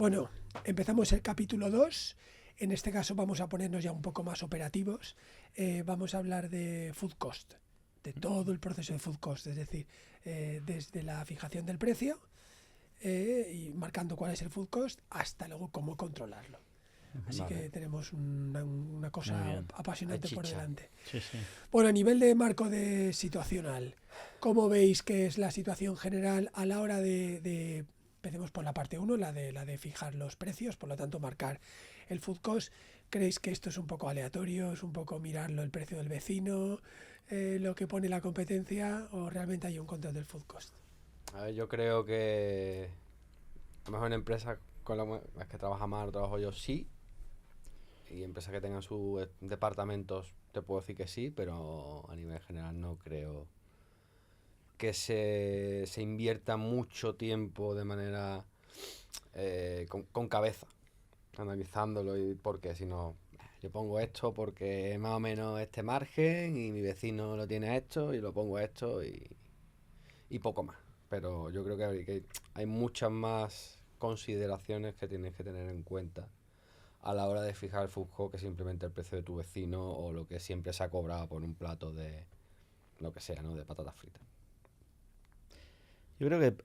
Bueno, empezamos el capítulo 2. En este caso vamos a ponernos ya un poco más operativos. Vamos a hablar de food cost, de todo el proceso de food cost, es decir, desde la fijación del precio y marcando cuál es el food cost hasta luego cómo controlarlo. Así que tenemos una cosa apasionante por delante. Sí, sí. Bueno, a nivel de marco de situacional, ¿cómo veis que es la situación general a la hora de empecemos por la parte 1, la de fijar los precios, por lo tanto marcar el food cost? ¿Creéis que esto es un poco aleatorio, es un poco mirarlo el precio del vecino, lo que pone la competencia, o realmente hay un control del food cost? A ver, yo creo que a lo mejor en empresas con las que trabaja más, trabajo yo, sí. Y empresas que tengan sus departamentos, te puedo decir que sí, pero a nivel general no creo que se invierta mucho tiempo de manera con cabeza, analizándolo, y porque si no, yo pongo esto porque es más o menos este margen y mi vecino lo tiene a esto y lo pongo a esto y poco más. Pero yo creo que hay muchas más consideraciones que tienes que tener en cuenta a la hora de fijar el food cost que simplemente el precio de tu vecino o lo que siempre se ha cobrado por un plato de lo que sea, ¿no? De patatas fritas. Yo creo que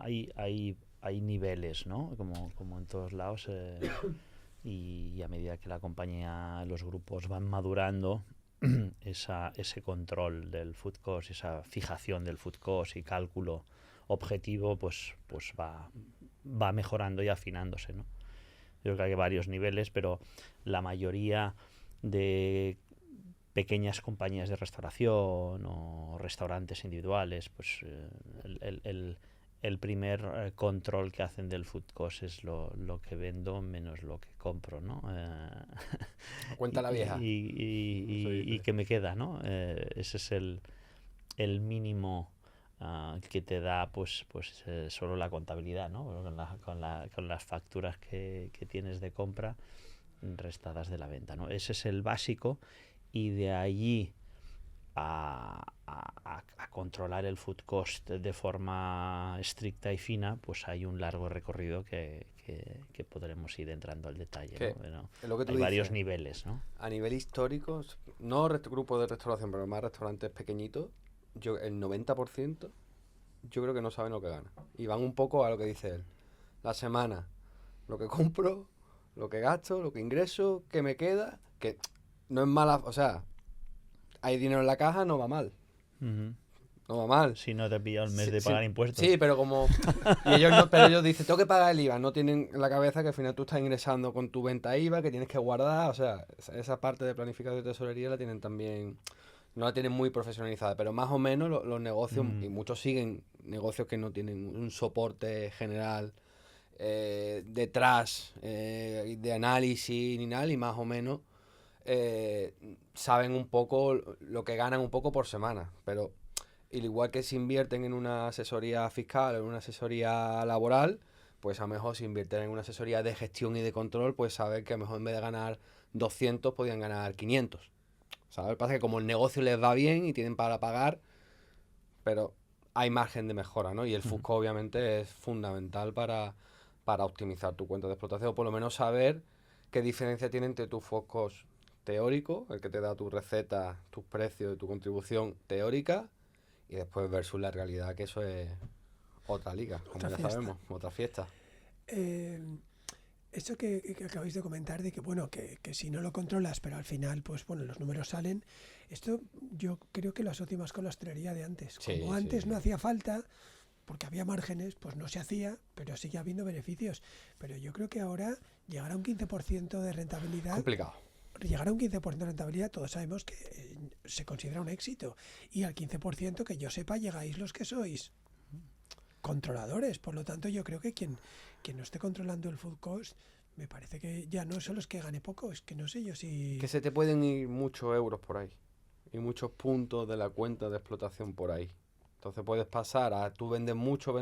hay niveles, ¿no? Como en todos lados. Y a medida que la compañía, los grupos van madurando, ese control del food cost, esa fijación del food cost y cálculo objetivo, pues va mejorando y afinándose, ¿no? Yo creo que hay varios niveles, pero la mayoría de pequeñas compañías de restauración o restaurantes individuales, pues el primer control que hacen del food cost es lo que vendo menos lo que compro, ¿no? Cuenta la vieja. Y que me queda, ¿no? Ese es el mínimo que te da pues solo la contabilidad, ¿no? Con las facturas que tienes de compra restadas de la venta, ¿no? Ese es el básico, y de allí a controlar el food cost de forma estricta y fina, pues hay un largo recorrido que podremos ir entrando al detalle, ¿no? Bueno, lo que tú hay dices, varios niveles, ¿no? A nivel histórico, no grupos de restauración, pero más restaurantes pequeñitos, el 90% yo creo que no saben lo que ganan. Y van un poco a lo que dice él. La semana, lo que compro, lo que gasto, lo que ingreso, que me queda, que no es mala, o sea, hay dinero en la caja, no va mal. Uh-huh. No va mal. Si no te pilla el mes de pagar impuestos. Sí, pero como... Y ellos no, pero ellos dicen, tengo que pagar el IVA. No tienen en la cabeza que al final tú estás ingresando con tu venta IVA, que tienes que guardar. O sea, esa parte de planificación de tesorería la tienen también... No la tienen muy profesionalizada, pero más o menos los negocios, y muchos siguen negocios que no tienen un soporte general detrás de análisis ni nada, y más o menos saben un poco lo que ganan un poco por semana. Pero al igual que si invierten en una asesoría fiscal o en una asesoría laboral, pues a lo mejor si invierten en una asesoría de gestión y de control, pues saben que a lo mejor en vez de ganar 200 podían ganar 500. ¿Sabes? Lo que pasa es que como el negocio les va bien y tienen para pagar, pero hay margen de mejora, ¿no? Y el food cost obviamente es fundamental para optimizar tu cuenta de explotación, o por lo menos saber qué diferencia tiene entre tu food cost teórico, el que te da tu receta, tus precios, tu contribución teórica, y después versus la realidad, que eso es otra liga, como Otra ya fiesta. sabemos, otra fiesta. Eso que acabáis de comentar de que bueno, que si no lo controlas, pero al final, pues bueno, los números salen, esto yo creo que lo asocio más con la hostelería de antes. Sí, Como antes sí. no hacía falta, porque había márgenes, pues no se hacía, pero sigue habiendo beneficios. Pero yo creo que ahora llegar a un 15% de rentabilidad... Complicado. Llegar a un 15% de rentabilidad, todos sabemos que se considera un éxito. Y al 15%, que yo sepa, llegáis los que sois controladores. Por lo tanto, yo creo que quien no esté controlando el food cost, me parece que ya no son los que gane poco, es que no sé yo si... Que se te pueden ir muchos euros por ahí y muchos puntos de la cuenta de explotación por ahí. Entonces puedes pasar a tú vendes mucho,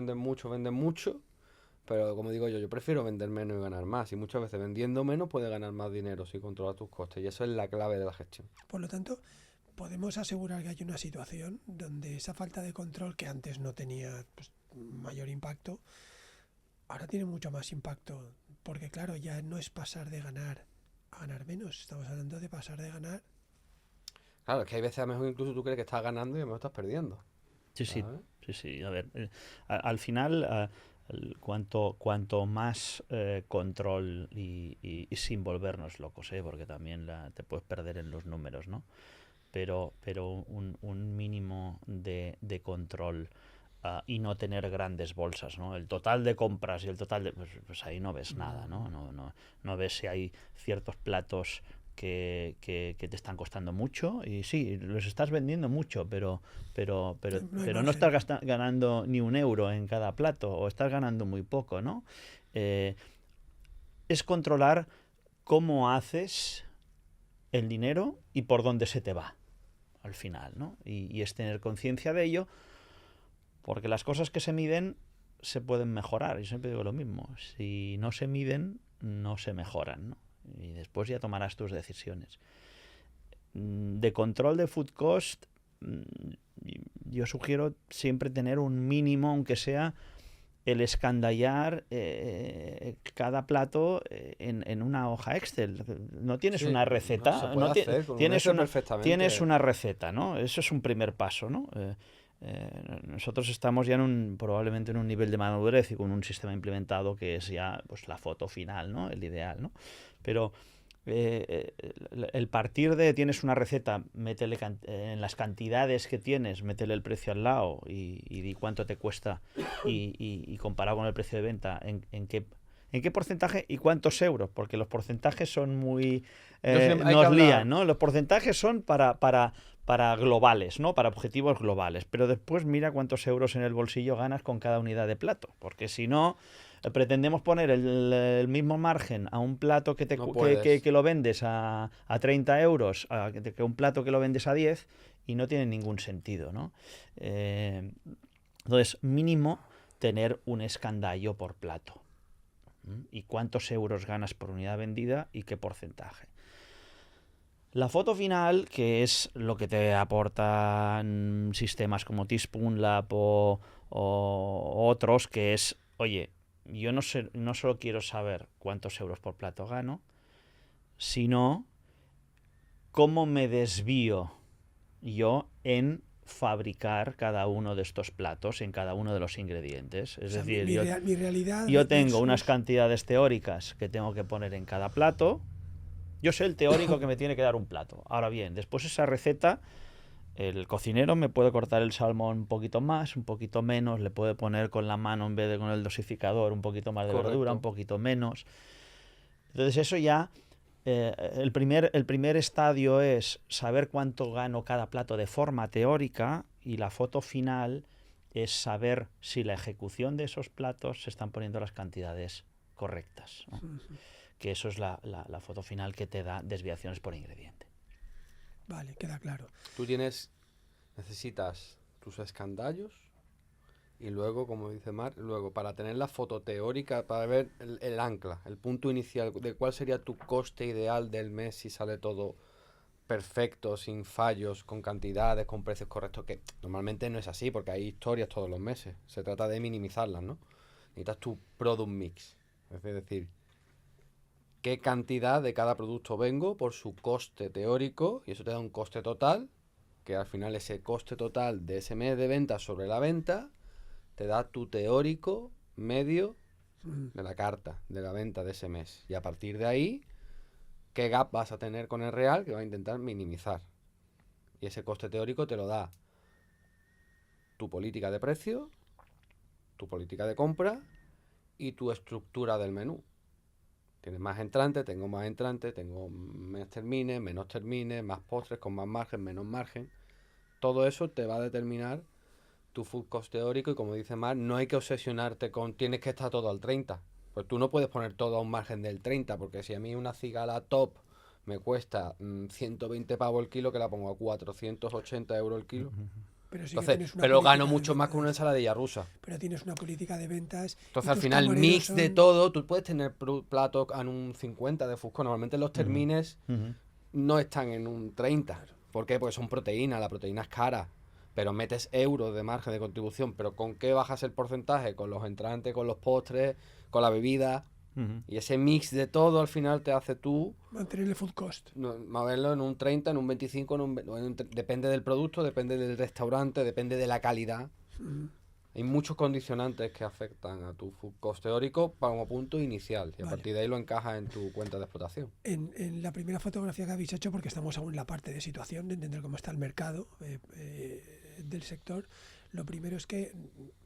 pero como digo yo prefiero vender menos y ganar más. Y muchas veces vendiendo menos puedes ganar más dinero si controlas tus costes. Y eso es la clave de la gestión. Por lo tanto, podemos asegurar que hay una situación donde esa falta de control, que antes no tenía pues, mayor impacto, ahora tiene mucho más impacto porque claro, ya no es pasar de ganar a ganar menos, estamos hablando de pasar de ganar. Claro, es que hay veces a lo mejor incluso tú crees que estás ganando y a lo mejor estás perdiendo. Sí, sí, ¿Sabes? sí, sí. A ver, al final, cuanto más control y sin volvernos locos, porque también te puedes perder en los números, ¿no? Pero un mínimo de control y no tener grandes bolsas, ¿no? El total de compras y el total de... Pues ahí no ves nada, ¿no? No ves si hay ciertos platos que te están costando mucho y sí, los estás vendiendo mucho, pero no estás ganando ni un euro en cada plato o estás ganando muy poco, ¿no? Es controlar cómo haces el dinero y por dónde se te va al final, ¿no? Y es tener conciencia de ello, porque las cosas que se miden se pueden mejorar. Yo siempre digo lo mismo, si no se miden, no se mejoran, ¿no? Y después ya tomarás tus decisiones. De control de food cost, yo sugiero siempre tener un mínimo, aunque sea el escandallar cada plato en una hoja Excel. No tienes una receta, tienes una receta, ¿no? Eso es un primer paso, ¿no? Nosotros estamos ya probablemente en un nivel de madurez y con un sistema implementado que es ya pues la foto final, ¿no? El ideal, ¿no? Pero el partir de tienes una receta, métele en las cantidades que tienes, métele el precio al lado y di cuánto te cuesta y comparado con el precio de venta, en qué porcentaje y cuántos euros, porque los porcentajes son muy... nos lían, ¿no? Los porcentajes son para globales, ¿no? Para objetivos globales, pero después mira cuántos euros en el bolsillo ganas con cada unidad de plato, porque si no pretendemos poner el mismo margen a un plato que lo vendes a 30 euros que un plato que lo vendes a 10 y no tiene ningún sentido, ¿no? Entonces, mínimo tener un escandallo por plato. ¿Y cuántos euros ganas por unidad vendida y qué porcentaje? La foto final, que es lo que te aportan sistemas como Teaspoon-Lab o otros, que es, oye, yo no solo quiero saber cuántos euros por plato gano, sino cómo me desvío yo en fabricar cada uno de estos platos en cada uno de los ingredientes. Es decir, mi realidad yo tengo unas cantidades teóricas que tengo que poner en cada plato. Yo sé el teórico que me tiene que dar un plato. Ahora bien, después esa receta, el cocinero me puede cortar el salmón un poquito más, un poquito menos, le puede poner con la mano en vez de con el dosificador un poquito más de verdura, un poquito menos. Entonces eso ya, el primer estadio es saber cuánto gano cada plato de forma teórica y la foto final es saber si la ejecución de esos platos se están poniendo las cantidades correctas, ¿no? Que eso es la foto final que te da desviaciones por ingrediente. Vale, queda claro. Tú necesitas tus escandallos y luego, como dice Mar, luego para tener la foto teórica, para ver el ancla, el punto inicial de cuál sería tu coste ideal del mes si sale todo perfecto, sin fallos, con cantidades, con precios correctos, que normalmente no es así porque hay historias todos los meses. Se trata de minimizarlas, ¿no? Necesitas tu product mix, es decir, qué cantidad de cada producto vengo por su coste teórico, y eso te da un coste total, que al final ese coste total de ese mes de venta sobre la venta te da tu teórico medio de la carta de la venta de ese mes. Y a partir de ahí, qué gap vas a tener con el real que vas a intentar minimizar. Y ese coste teórico te lo da tu política de precio, tu política de compra y tu estructura del menú. Tienes más entrantes, tengo más entrantes, tengo menos termines, más postres, con más margen, menos margen. Todo eso te va a determinar tu food cost teórico y, como dice Mar, no hay que obsesionarte con tienes que estar todo al 30. Pues tú no puedes poner todo a un margen del 30, porque si a mí una cigala top me cuesta 120 pavos el kilo, que la pongo a 480 euros el kilo. Pero, sí entonces, pero gano mucho más que una ensaladilla rusa. Pero tienes una política de ventas. Entonces, al final, mix de todo, tú puedes tener platos en un 50 de Fusco. Normalmente los termines no están en un 30. ¿Por qué? Porque son proteínas, la proteína es cara. Pero metes euros de margen de contribución. ¿Pero con qué bajas el porcentaje? Con los entrantes, con los postres, con la bebida. Ujú. Y ese mix de todo al final te hace tú Mantener el food cost. moverlo en un 30, en un 25, depende del producto, depende del restaurante, depende de la calidad. Hay muchos condicionantes que afectan a tu food cost teórico como punto inicial. Y a Vale. partir de ahí lo encajas en tu cuenta de explotación. En la primera fotografía que habéis hecho, porque estamos aún en la parte de situación, de entender cómo está el mercado del sector, lo primero es que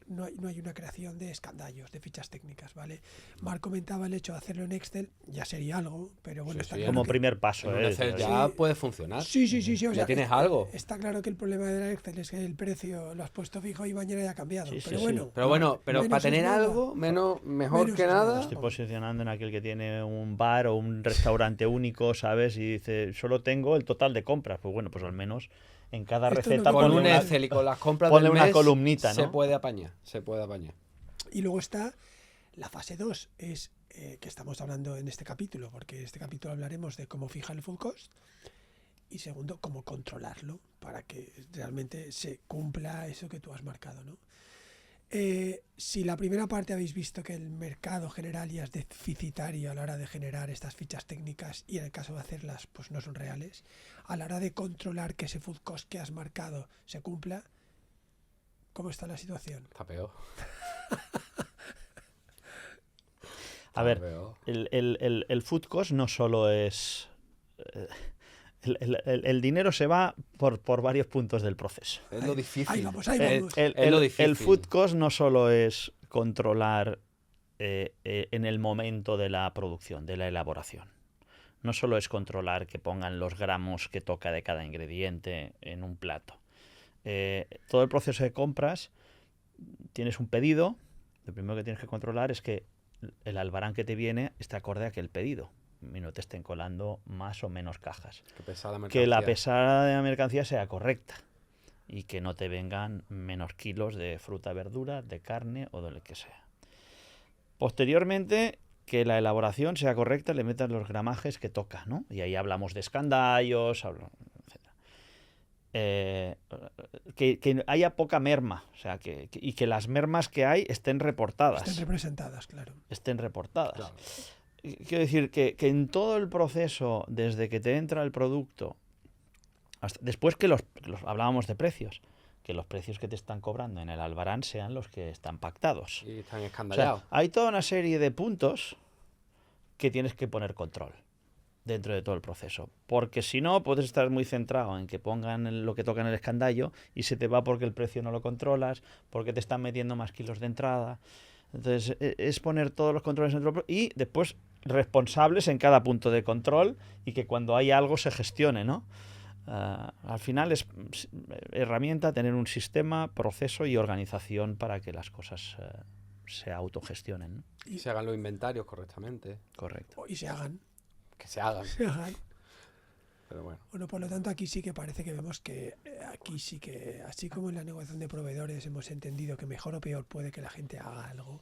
no hay una creación de escandallos, de fichas técnicas, ¿vale? Marc comentaba el hecho de hacerlo en Excel, ya sería algo, pero bueno, Sí, está sí, claro Como que... primer paso, En un Excel ya puede funcionar. Sí, o Ya sea, tienes algo. Está claro que el problema de la Excel es que el precio lo has puesto fijo y mañana ya ha cambiado. Sí, sí, pero sí. bueno, Pero bueno, menos para es tener nada. algo mejor Menos que es nada. nada. Estoy posicionando en aquel que tiene un bar o un restaurante único, ¿sabes? Y dice, solo tengo el total de compras. Pues bueno, pues al menos en cada Esto es lo receta que Con ponle un una, Excel y con las compras ponle del una mes columnita, se ¿no? puede apañar, se puede apañar. Y luego está la fase 2, es que estamos hablando en este capítulo, porque en este capítulo hablaremos de cómo fijar el food cost. Y segundo, cómo controlarlo para que realmente se cumpla eso que tú has marcado, ¿no? Si la primera parte habéis visto que el mercado general ya es deficitario a la hora de generar estas fichas técnicas y en el caso de hacerlas pues no son reales, a la hora de controlar que ese food cost que has marcado se cumpla, ¿cómo está la situación? Está peor. A ver, el food cost no solo es... El dinero se va por varios puntos del proceso. Es lo difícil. Ahí vamos, ahí El, vamos. Es lo difícil. el food cost no solo es controlar en el momento de la producción, de la elaboración. No solo es controlar que pongan los gramos que toca de cada ingrediente en un plato. Todo el proceso de compras, tienes un pedido, lo primero que tienes que controlar es que el albarán que te viene esté acorde a aquel pedido y no te estén colando más o menos cajas. Que la pesada de la mercancía sea correcta y que no te vengan menos kilos de fruta, verdura, de carne o de lo que sea. Posteriormente, que la elaboración sea correcta, le metas los gramajes que toca, ¿no? Y ahí hablamos de escandallos, etc. Que haya poca merma, o sea, y que las mermas que hay estén reportadas. Estén representadas, claro. Estén reportadas. Claro. Quiero decir que en todo el proceso, desde que te entra el producto, hasta después que hablábamos de precios, que los precios que te están cobrando en el albarán sean los que están pactados. Y están O sea, escandallados. hay toda una serie de puntos que tienes que poner control dentro de todo el proceso. Porque si no, puedes estar muy centrado en que pongan lo que toca en el escandallo y se te va porque el precio no lo controlas, porque te están metiendo más kilos de entrada. Entonces, es poner todos los controles dentro y después responsables en cada punto de control y que cuando hay algo se gestione, ¿no? Al final es herramienta tener un sistema, proceso y organización para que las cosas se autogestionen, ¿no? Y se hagan los inventarios correctamente. Correcto. Y se hagan. Que se hagan. Pero bueno. Bueno, por lo tanto, aquí sí que parece que vemos que aquí sí que, así como en la negociación de proveedores hemos entendido que mejor o peor puede que la gente haga algo,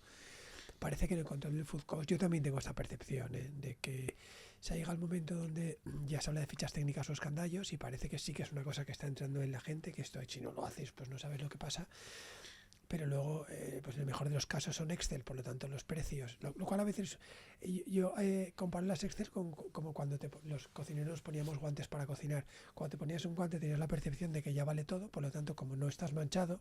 parece que en el control del food cost yo también tengo esta percepción de que se llega al momento donde ya se habla de fichas técnicas o escandallos y parece que sí que es una cosa que está entrando en la gente, que esto si no lo haces pues no sabes lo que pasa. Pero luego, pues en el mejor de los casos son Excel, por lo tanto los precios, lo cual a veces yo comparo las Excel como cuando los cocineros poníamos guantes para cocinar. Cuando te ponías un guante tenías la percepción de que ya vale todo, por lo tanto como no estás manchado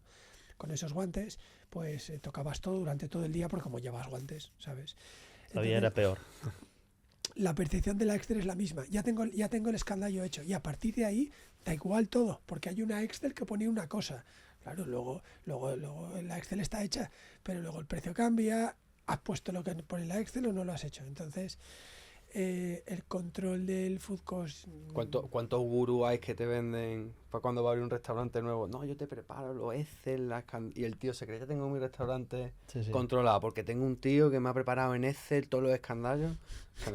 con esos guantes, pues tocabas todo durante todo el día porque como llevas guantes, ¿sabes? Todavía era peor. La percepción de la Excel es la misma. Ya tengo el escandallo hecho y a partir de ahí da igual todo, porque hay una Excel que pone una cosa. Claro, luego la Excel está hecha, pero luego el precio cambia, has puesto lo que pone la Excel o no lo has hecho. Entonces, el control del food cost... ¿Cuántos gurús hay que te venden para cuando va a abrir un restaurante nuevo? No, yo te preparo los Excel, y el tío se cree que tengo mi restaurante controlado porque tengo un tío que me ha preparado en Excel todos los escandallos.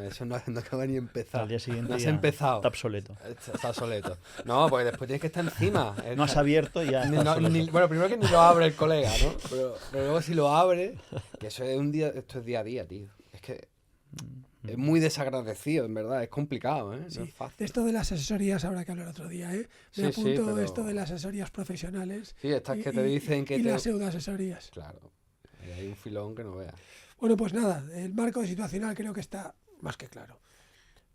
Eso no acaba ni de empezar. Al día siguiente no has ya empezado. Está obsoleto. Está obsoleto. No, porque después tienes que estar encima. No has abierto y ya está obsoleto. Bueno, primero que ni lo abre el colega, ¿no? Pero luego si lo abre, que eso es esto es día a día, tío. Es que es muy desagradecido, en verdad. Es complicado, ¿eh? Sí. No es fácil. De esto de las asesorías habrá que hablar otro día, ¿eh? Me apunto pero... esto de las asesorías profesionales. Sí, estas que te dicen que y las pseudoasesorías. Claro. Hay un filón que no veas. Bueno, pues nada, el marco situacional creo que está más que claro.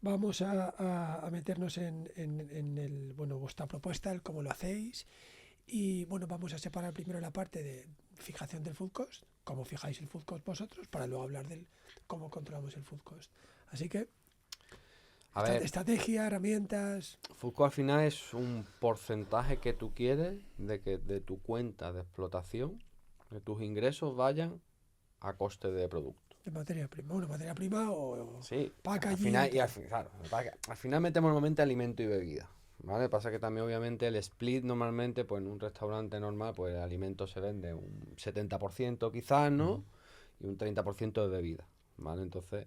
Vamos a meternos en el, bueno, vuestra propuesta, el cómo lo hacéis. Y bueno, vamos a separar primero la parte de fijación del food cost, cómo fijáis el food cost vosotros, para luego hablar del cómo controlamos el food cost. Así que, A ver, estrategia, herramientas. food cost al final es un porcentaje que tú quieres de tu cuenta de explotación, de tus ingresos vayan a coste de producto. De materia prima. Bueno, materia prima o Sí, packaging. al final, claro, al final metemos normalmente alimento y bebida, ¿vale? Pasa que también obviamente el split normalmente, pues en un restaurante normal, pues el alimento se vende un 70% quizás, ¿no? Y un 30% de bebida, ¿vale? Entonces,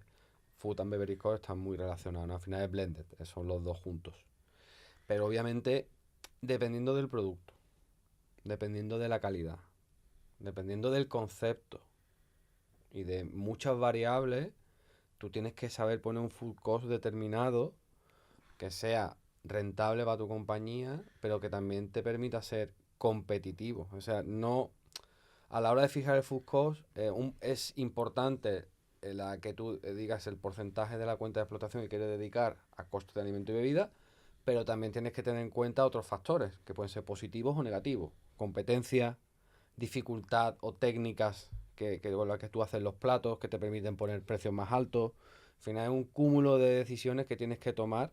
food and beverage cost están muy relacionados, ¿no? Al final es blended, son los dos juntos. Pero obviamente, dependiendo del producto, dependiendo de la calidad, dependiendo del concepto y de muchas variables, tú tienes que saber poner un food cost determinado que sea rentable para tu compañía, pero que también te permita ser competitivo. O sea, no a la hora de fijar el food cost, es importante la que tú digas el porcentaje de la cuenta de explotación que quieres dedicar a costes de alimento y bebida, pero también tienes que tener en cuenta otros factores que pueden ser positivos o negativos. Competencia, dificultad o técnicas con las que tú haces los platos que te permiten poner precios más altos. Al final es un cúmulo de decisiones que tienes que tomar,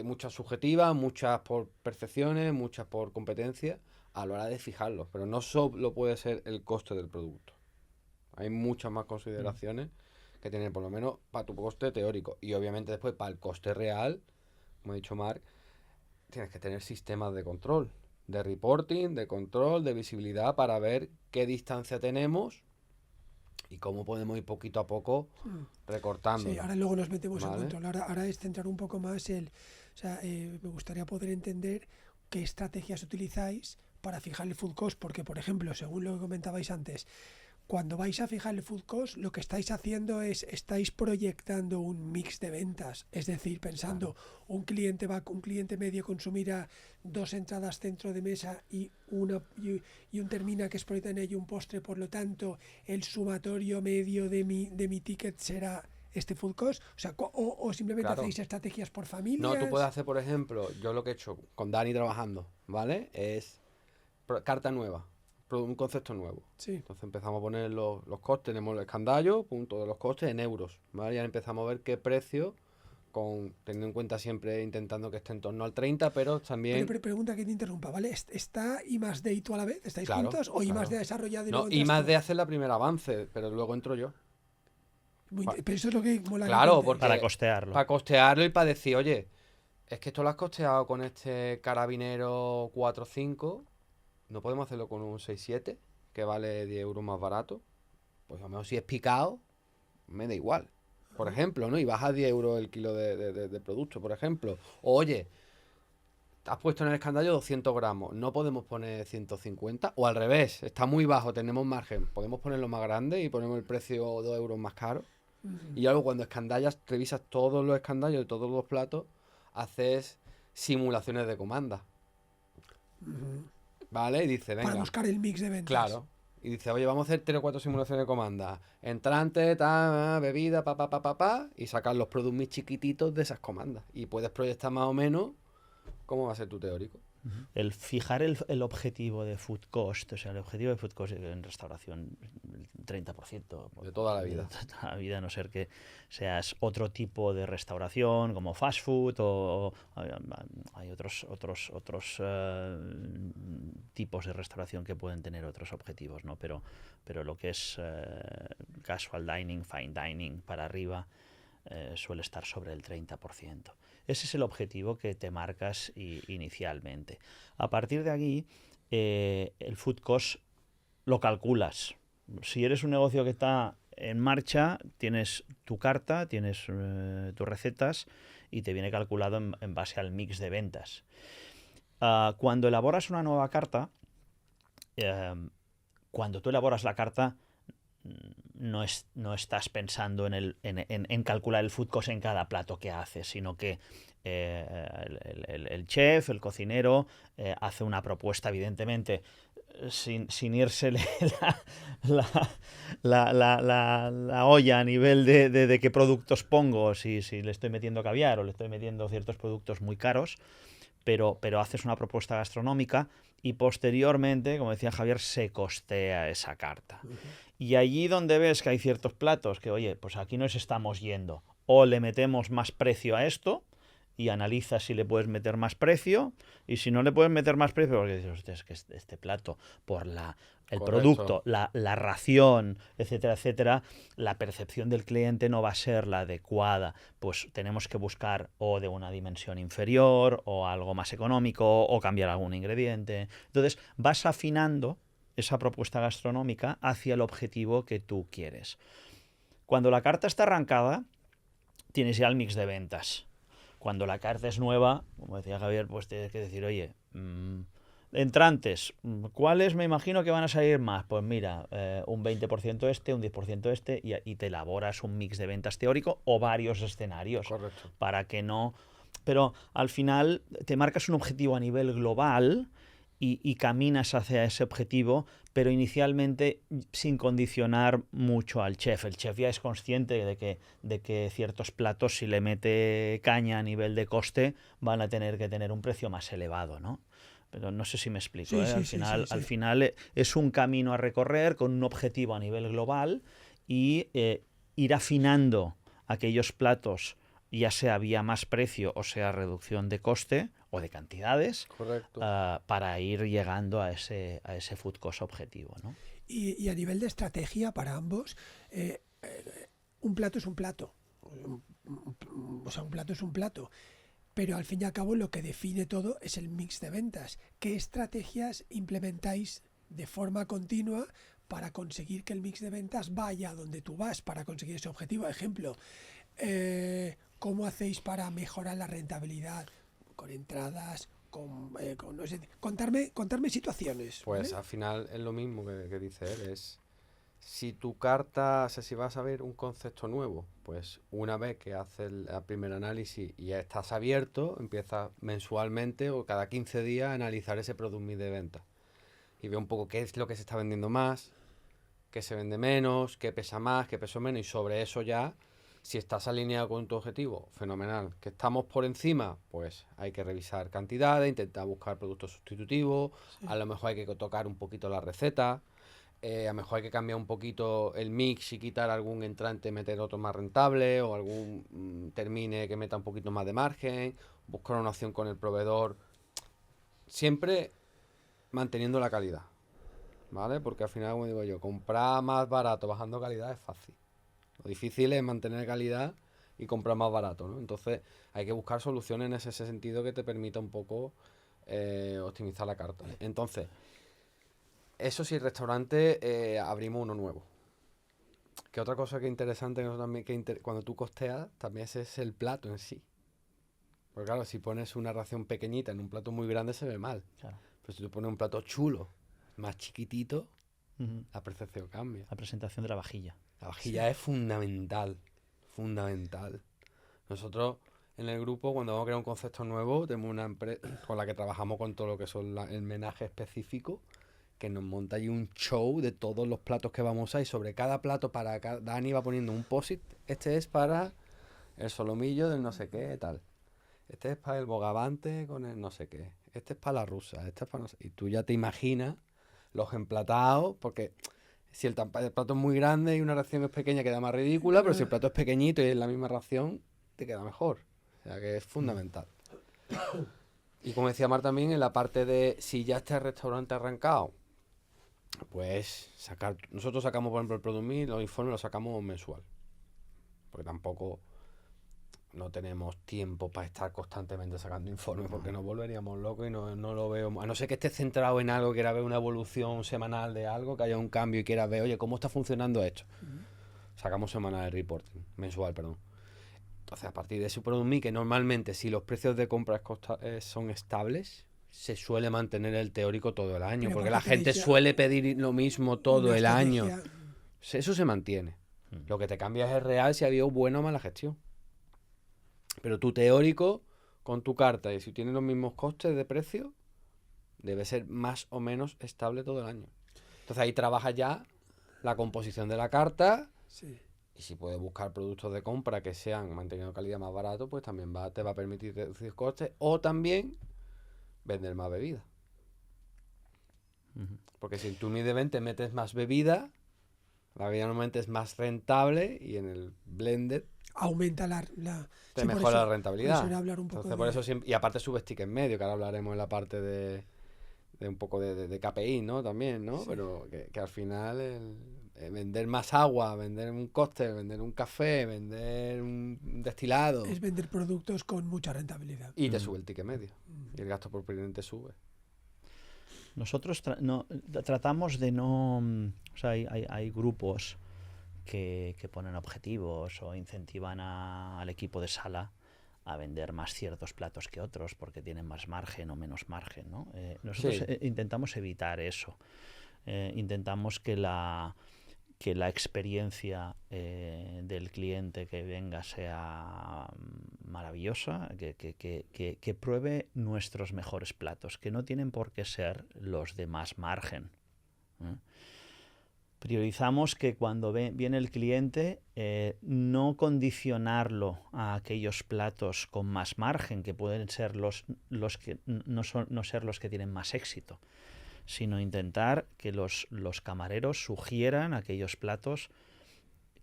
muchas subjetivas, muchas por percepciones, muchas por competencia, a la hora de fijarlos. Pero no solo puede ser el coste del producto. Hay muchas más consideraciones que tienen, por lo menos para tu coste teórico. Y obviamente después para el coste real, como ha dicho Marc, tienes que tener sistemas de control, de reporting, de control, de visibilidad para ver qué distancia tenemos y cómo podemos ir poquito a poco recortando. Sí, ahora luego nos metemos ¿Vale? en control. Ahora es centrar un poco más me gustaría poder entender qué estrategias utilizáis para fijar el food cost, porque por ejemplo, según lo que comentabais antes, cuando vais a fijar el food cost, lo que estáis haciendo es, estáis proyectando un mix de ventas, es decir, pensando, un cliente medio consumirá 2 entradas centro de mesa y un termina que es proyecta en ello un postre, por lo tanto, el sumatorio medio de mi ticket será este food cost, o sea, o simplemente Claro. hacéis estrategias por familias. No, tú puedes hacer, por ejemplo, yo lo que he hecho con Dani trabajando, ¿vale? Es carta nueva, un concepto nuevo. Sí. Entonces empezamos a poner los costes, tenemos el escandallo, punto de los costes en euros, ¿vale? Ya empezamos a ver qué precio, teniendo en cuenta siempre intentando que esté en torno al 30, pero también... Pero pregunta que te interrumpa, ¿vale? ¿Está I+D y tú a la vez? ¿Estáis Claro, juntos? ¿O I+D ha desarrollado y No, luego y entras más tú? de hacer la primera avance, pero luego entro yo. Pero eso es lo que mola. Claro, que porque... Para costearlo. Para costearlo y para decir, oye, es que esto lo has costeado con este Carabinero 4.5, no podemos hacerlo con un 6.7, que vale 10 euros más barato. Pues a lo mejor si es picado, me da igual. Por ejemplo, ¿no? Y baja 10 euros el kilo de producto, por ejemplo. O, oye, has puesto en el escandallo 200 gramos, no podemos poner 150, o al revés, está muy bajo, tenemos margen, podemos ponerlo más grande y ponemos el precio 2 euros más caro. Y luego cuando escandallas, revisas todos los escandallos de todos los platos, haces simulaciones de comanda. ¿Vale? Y dice, venga. Para buscar el mix de ventas. Claro. Y dice, oye, vamos a hacer 3 o 4 simulaciones de comanda. Entrante, bebida, y sacar los productos muy chiquititos de esas comandas. Y puedes proyectar más o menos cómo va a ser tu teórico. El fijar el objetivo de food cost, o sea, el objetivo de food cost en restauración, el 30%. De toda la vida. De toda la vida, a no ser que seas otro tipo de restauración, como fast food, o hay otros tipos de restauración que pueden tener otros objetivos, ¿no? Pero lo que es casual dining, fine dining, para arriba, suele estar sobre el 30%. Ese es el objetivo que te marcas inicialmente. A partir de aquí, el food cost lo calculas. Si eres un negocio que está en marcha, tienes tu carta, tienes tus recetas y te viene calculado en base al mix de ventas. Cuando elaboras una nueva carta, cuando tú elaboras la carta, no estás pensando en calcular el food cost en cada plato que haces, sino que el chef, el cocinero, hace una propuesta, evidentemente, sin irsele la olla a nivel de qué productos pongo, si le estoy metiendo caviar o le estoy metiendo ciertos productos muy caros, pero haces una propuesta gastronómica y posteriormente, como decía Javier, se costea esa carta. Y allí donde ves que hay ciertos platos que, oye, pues aquí nos estamos yendo, o le metemos más precio a esto, y analizas si le puedes meter más precio, y si no le puedes meter más precio, porque dices, hostia, es que este plato, por el Correcto. producto, la ración, etcétera, etcétera, la percepción del cliente no va a ser la adecuada, pues tenemos que buscar o de una dimensión inferior, o algo más económico, o cambiar algún ingrediente. Entonces, vas afinando esa propuesta gastronómica hacia el objetivo que tú quieres. Cuando la carta está arrancada, tienes ya el mix de ventas. Cuando la carta es nueva, como decía Javier, pues tienes que decir, oye, entrantes, ¿cuáles me imagino que van a salir más? Pues mira, un 20% este, un 10% este, y te elaboras un mix de ventas teórico o varios escenarios. Correcto. Para que no... Pero al final te marcas un objetivo a nivel global y caminas hacia ese objetivo, pero inicialmente sin condicionar mucho al chef. El chef ya es consciente de que ciertos platos, si le mete caña a nivel de coste, van a tener que tener un precio más elevado, ¿no? Pero no sé si me explico. Sí, sí, sí, Al final es un camino a recorrer con un objetivo a nivel global y ir afinando aquellos platos, ya sea vía más precio o sea reducción de coste o de cantidades, Correcto. para ir llegando a ese food cost objetivo, ¿no? Y a nivel de estrategia para ambos, un plato es un plato. O sea, un plato es un plato. Pero al fin y al cabo lo que define todo es el mix de ventas. ¿Qué estrategias implementáis de forma continua para conseguir que el mix de ventas vaya donde tú vas para conseguir ese objetivo? Ejemplo, ¿cómo hacéis para mejorar la rentabilidad con entradas? No sé, contarme situaciones. Pues ¿vale? al final es lo mismo que dice él, es si tu carta, o sea, si vas a ver un concepto nuevo, pues una vez que haces el primer análisis y ya estás abierto, empiezas mensualmente o cada 15 días a analizar ese product mix de venta y ve un poco qué es lo que se está vendiendo más, qué se vende menos, qué pesa más, qué pesó menos, y sobre eso ya, si estás alineado con tu objetivo, fenomenal. Que estamos por encima, pues hay que revisar cantidades, intentar buscar productos sustitutivos, a lo mejor hay que tocar un poquito la receta, a lo mejor hay que cambiar un poquito el mix y quitar algún entrante, meter otro más rentable, o algún termine que meta un poquito más de margen, buscar una opción con el proveedor, siempre manteniendo la calidad, ¿vale? Porque al final, como digo yo, comprar más barato bajando calidad es fácil. Lo difícil es mantener calidad y comprar más barato, ¿no? Entonces hay que buscar soluciones en ese sentido que te permita un poco optimizar la carta. Entonces, eso sí, el restaurante abrimos uno nuevo. Que otra cosa que es interesante cuando tú costeas, también ese es el plato en sí. Porque claro, si pones una ración pequeñita en un plato muy grande se ve mal. Claro. Pero si tú pones un plato chulo, más chiquitito, Uh-huh. la percepción cambia. La presentación de la vajilla. La vajilla es fundamental, fundamental. Nosotros en el grupo, cuando vamos a crear un concepto nuevo, tenemos una empresa con la que trabajamos con todo lo que son el menaje específico, que nos monta ahí un show de todos los platos que vamos a usar, y sobre cada plato Dani va poniendo un post-it. Este es para el solomillo del no sé qué, tal. Este es para el bogavante con el no sé qué. Este es para la rusa, este es para no sé. Y tú ya te imaginas los emplatados, porque si el plato es muy grande y una ración es pequeña queda más ridícula, pero si el plato es pequeñito y es la misma ración, te queda mejor. O sea que es fundamental. Y como decía Mar también, en la parte de si ya está el restaurante arrancado, pues nosotros sacamos, por ejemplo, el product mix, los informes los sacamos mensual. Porque tampoco no tenemos tiempo para estar constantemente sacando informes, porque nos volveríamos locos y no lo veo. A no ser que estés centrado en algo, quiera ver una evolución semanal de algo, que haya un cambio y quiera ver, oye, ¿cómo está funcionando esto? Sacamos semanal de reporting, mensual, perdón. Entonces, a partir de ese product mix, que normalmente si los precios de compra son estables, se suele mantener el teórico todo el año, porque la gente suele pedir lo mismo todo el año. Eso se mantiene. Lo que te cambia es el real si ha habido buena o mala gestión. Pero tu teórico, con tu carta, y si tienes los mismos costes de precio, debe ser más o menos estable todo el año. Entonces ahí trabaja ya la composición de la carta. Sí. Y si puedes buscar productos de compra que sean manteniendo calidad más barato, pues también te va a permitir reducir costes o también vender más bebida. Porque si en tu mid-event te metes más bebida, la bebida normalmente es más rentable y en el blended Aumenta te sí, mejora la por rentabilidad. eso era hablar un poco Entonces, por eso y aparte subes ticket medio, que ahora hablaremos en la parte de un poco de KPI, ¿no? También, ¿no? Sí. Pero que al final vender más agua, vender un cóctel, vender un café, vender un destilado. Es vender productos con mucha rentabilidad. Y te sube el ticket medio. Y el gasto por cliente sube. Nosotros tratamos de no... O sea, hay grupos que ponen objetivos o incentivan al equipo de sala a vender más ciertos platos que otros porque tienen más margen o menos margen, ¿no? Nosotros Sí. intentamos evitar eso. Intentamos que la experiencia del cliente que venga sea maravillosa, que pruebe nuestros mejores platos, que no tienen por qué ser los de más margen. Priorizamos que cuando viene el cliente no condicionarlo a aquellos platos con más margen, que pueden ser los que no ser los que tienen más éxito, sino intentar que los camareros sugieran aquellos platos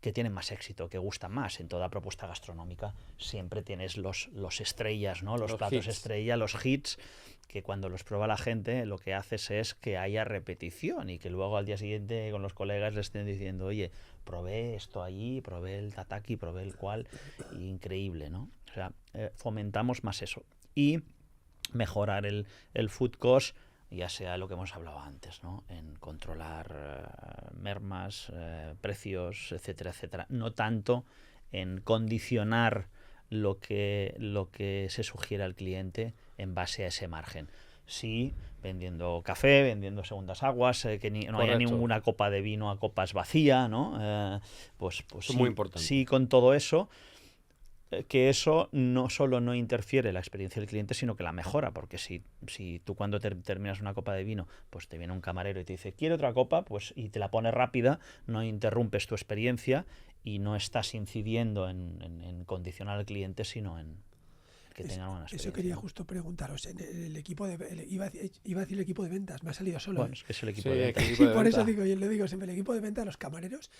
que tienen más éxito, que gustan más. En toda propuesta gastronómica siempre tienes los estrellas, ¿no? Los platos hits. estrella, los hits, que cuando los prueba la gente lo que haces es que haya repetición y que luego al día siguiente con los colegas le estén diciendo, oye, probé esto allí, probé el tataki, probé el cual, increíble, ¿no? O sea, fomentamos más eso. Y mejorar el food cost, ya sea lo que hemos hablado antes, ¿no? En controlar mermas, precios, etcétera, etcétera. No tanto en condicionar lo que se sugiere al cliente en base a ese margen. Sí, vendiendo café, vendiendo segundas aguas, que no haya ninguna copa de vino a copas vacía, ¿no? Pues es sí, muy importante. sí, con todo eso, que eso no solo no interfiere en la experiencia del cliente, sino que la mejora, porque si tú cuando terminas una copa de vino, pues te viene un camarero y te dice, ¿quiere otra copa? Pues y te la pone rápida, no interrumpes tu experiencia y no estás incidiendo en condicionar al cliente, sino en que tengan una experiencia. Eso quería justo preguntaros. En el equipo iba a decir el equipo de ventas, me ha salido solo. Bueno, es que es el equipo Sí, de ventas. equipo de Por venta. eso digo, yo le digo siempre, el equipo de ventas, los camareros,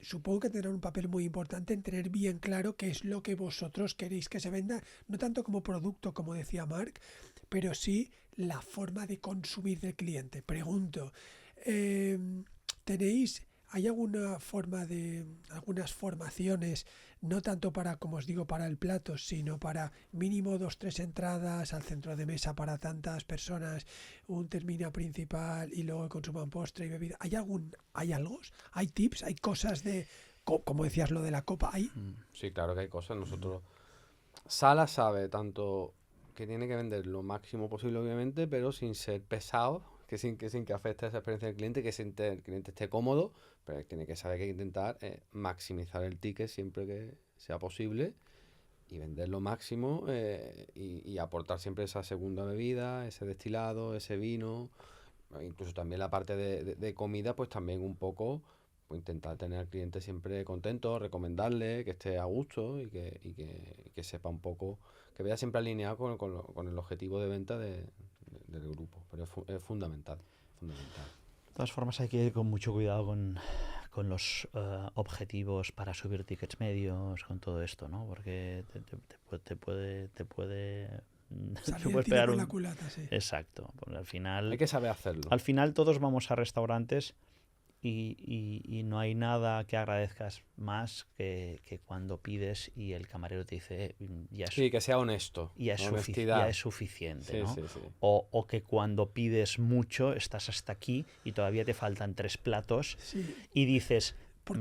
supongo que tendrán un papel muy importante en tener bien claro qué es lo que vosotros queréis que se venda, no tanto como producto, como decía Marc, pero sí la forma de consumir del cliente. Pregunto, ¿hay alguna forma algunas formaciones, no tanto para, como os digo, para el plato, sino para mínimo 2-3 entradas al centro de mesa para tantas personas, un término principal y luego consuman postre y bebida? ¿Hay algo? ¿Hay tips? ¿Hay cosas de, como decías, lo de la copa? ¿Hay? Sí, claro que hay cosas. Nosotros, Sala sabe tanto que tiene que vender lo máximo posible, obviamente, pero sin ser pesado, sin que afecte esa experiencia del cliente, que el cliente esté cómodo, pero tiene que saber que hay que intentar maximizar el ticket siempre que sea posible y vender lo máximo y aportar siempre esa segunda bebida, ese destilado, ese vino, incluso también la parte de comida, pues también un poco pues intentar tener al cliente siempre contento, recomendarle que esté a gusto y que sepa un poco, que vaya siempre alineado con el objetivo de venta del grupo. Pero es fundamental. De todas formas hay que ir con mucho cuidado con los objetivos para subir tickets medios, con todo esto, ¿no? Porque te puede Salir el tiro por la culata, sí. Exacto. Porque al final hay que saber hacerlo. Al final todos vamos a restaurantes y no hay nada que agradezcas más que cuando pides y el camarero te dice sí, que sea honesto. Ya es suficiente, sí, ¿no? Sí. O que cuando pides mucho estás hasta aquí y todavía te faltan 3 platos y dices,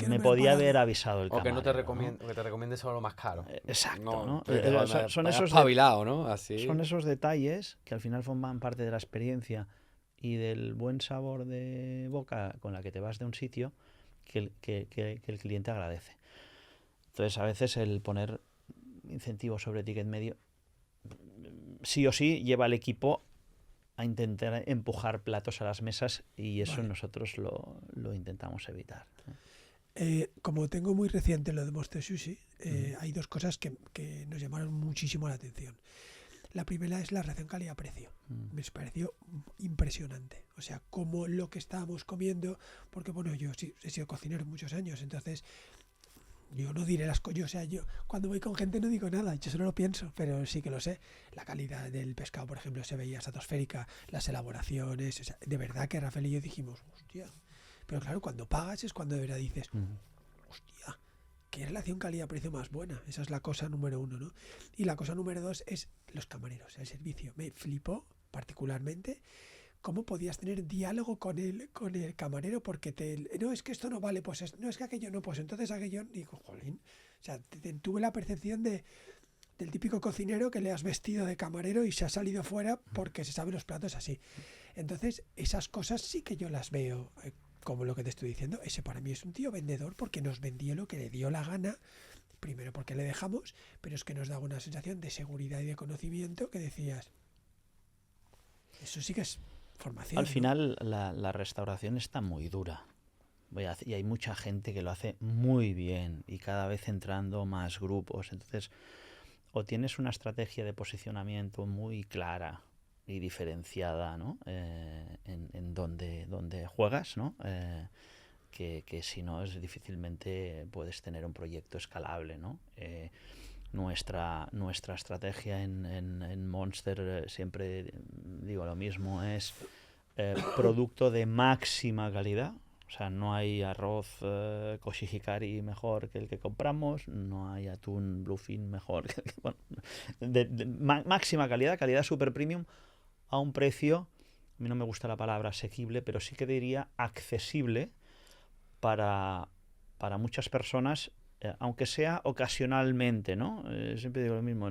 me podía haber avisado el camarero. O que no te recomiende, que te recomiende solo lo más caro. Exacto, ¿no? Son esos espabilado, ¿no? Así. Son esos detalles que al final forman parte de la experiencia y del buen sabor de boca con la que te vas de un sitio que el cliente agradece. Entonces, a veces el poner incentivos sobre ticket medio sí o sí lleva al equipo a intentar empujar platos a las mesas y eso Vale. nosotros lo intentamos evitar. Como tengo muy reciente lo de Monster Sushi, Ujú. hay dos cosas que nos llamaron muchísimo la atención. La primera es la relación calidad-precio. Mm. Me pareció impresionante. O sea, como lo que estábamos comiendo, porque bueno, yo sí, he sido cocinero muchos años, entonces yo no diré las cosas. O sea, yo cuando voy con gente no digo nada, yo solo lo pienso, pero sí que lo sé. La calidad del pescado, por ejemplo, se veía estratosférica, las elaboraciones. O sea, de verdad que Rafael y yo dijimos, hostia. Pero claro, cuando pagas es cuando de verdad dices, Mm. hostia, qué relación calidad-precio más buena. Esa es la cosa número uno, ¿no? Y la cosa número dos es los camareros, el servicio. Me flipó particularmente cómo podías tener diálogo con el camarero porque no, es que esto no vale, pues no, es que aquello no, pues entonces aquello, digo, jolín. O sea, tuve la percepción del típico cocinero que le has vestido de camarero y se ha salido fuera porque se sabe los platos así. Entonces, esas cosas sí que yo las veo como lo que te estoy diciendo. Ese para mí es un tío vendedor porque nos vendió lo que le dio la gana. Primero porque le dejamos, pero es que nos da una sensación de seguridad y de conocimiento que decías, eso sí que es formación, Al ¿no? final la restauración está muy dura. Y hay mucha gente que lo hace muy bien y cada vez entrando más grupos. Entonces, o tienes una estrategia de posicionamiento muy clara y diferenciada, ¿no? En donde juegas, ¿no? Que si no es difícilmente puedes tener un proyecto escalable, ¿no? Nuestra estrategia en Monster, siempre digo lo mismo, es producto de máxima calidad. O sea, no hay arroz Koshihikari mejor que el que compramos, no hay atún Bluefin mejor que el que... Bueno, máxima calidad, calidad super premium, a un precio, a mí no me gusta la palabra asequible, pero sí que diría accesible para muchas personas, aunque sea ocasionalmente, ¿no? Siempre digo lo mismo,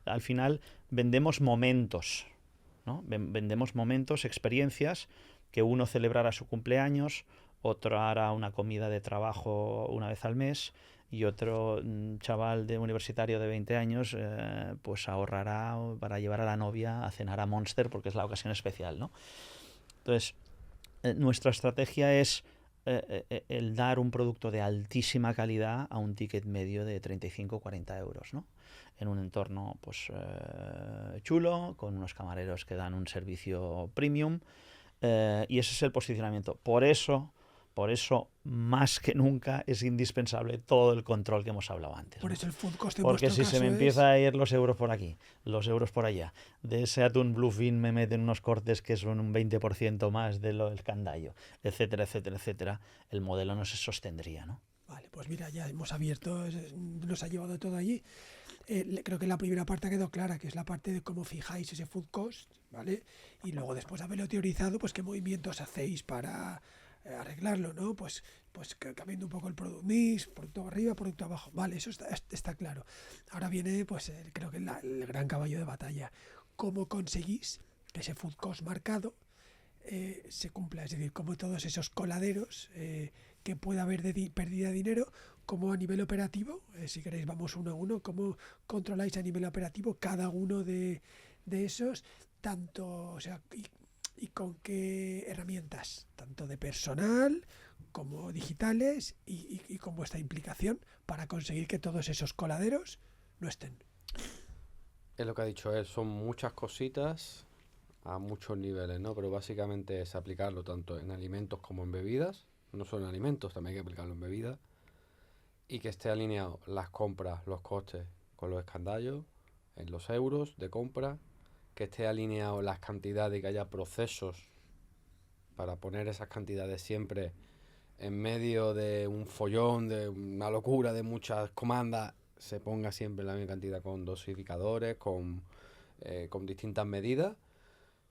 al final vendemos momentos, ¿no? Vendemos momentos, experiencias, que uno celebrará su cumpleaños, otro hará una comida de trabajo una vez al mes y otro chaval de universitario de 20 años pues ahorrará para llevar a la novia a cenar a Monster porque es la ocasión especial, ¿no? Entonces, nuestra estrategia es el dar un producto de altísima calidad a un ticket medio de 35 o 40 euros, ¿no? En un entorno pues chulo, con unos camareros que dan un servicio premium, y ese es el posicionamiento. Por eso, más que nunca, es indispensable todo el control que hemos hablado antes, Por ¿no? eso el food cost en Porque vuestro si se caso me es... empieza a ir los euros por aquí, los euros por allá, de ese atún Bluefin me meten unos cortes que son un 20% más de lo del candallo, etcétera, etcétera, etcétera, el modelo no se sostendría, ¿no? Vale, pues mira, ya hemos abierto, nos ha llevado todo allí. Creo que la primera parte quedó clara, que es la parte de cómo fijáis ese food cost, ¿vale? Y luego después de haberlo teorizado, pues qué movimientos hacéis para arreglarlo, ¿no? Pues cambiando un poco el product mix, producto arriba, producto abajo. Vale, eso está claro. Ahora viene, pues creo que el gran caballo de batalla. ¿Cómo conseguís que ese food cost marcado se cumpla? Es decir, como todos esos coladeros que pueda haber de pérdida de dinero, como a nivel operativo, si queréis vamos uno a uno, cómo controláis a nivel operativo cada uno de esos, tanto, o sea, y con qué herramientas, tanto de personal como digitales y con vuestra implicación para conseguir que todos esos coladeros no estén. Es lo que ha dicho él, son muchas cositas a muchos niveles, ¿no? Pero básicamente es aplicarlo tanto en alimentos como en bebidas. No solo en alimentos, también hay que aplicarlo en bebidas. Y que esté alineado las compras, los costes con los escandallos, en los euros de compra. Que esté alineado las cantidades y que haya procesos para poner esas cantidades siempre en medio de un follón, de una locura, de muchas comandas, se ponga siempre la misma cantidad con dosificadores, con distintas medidas,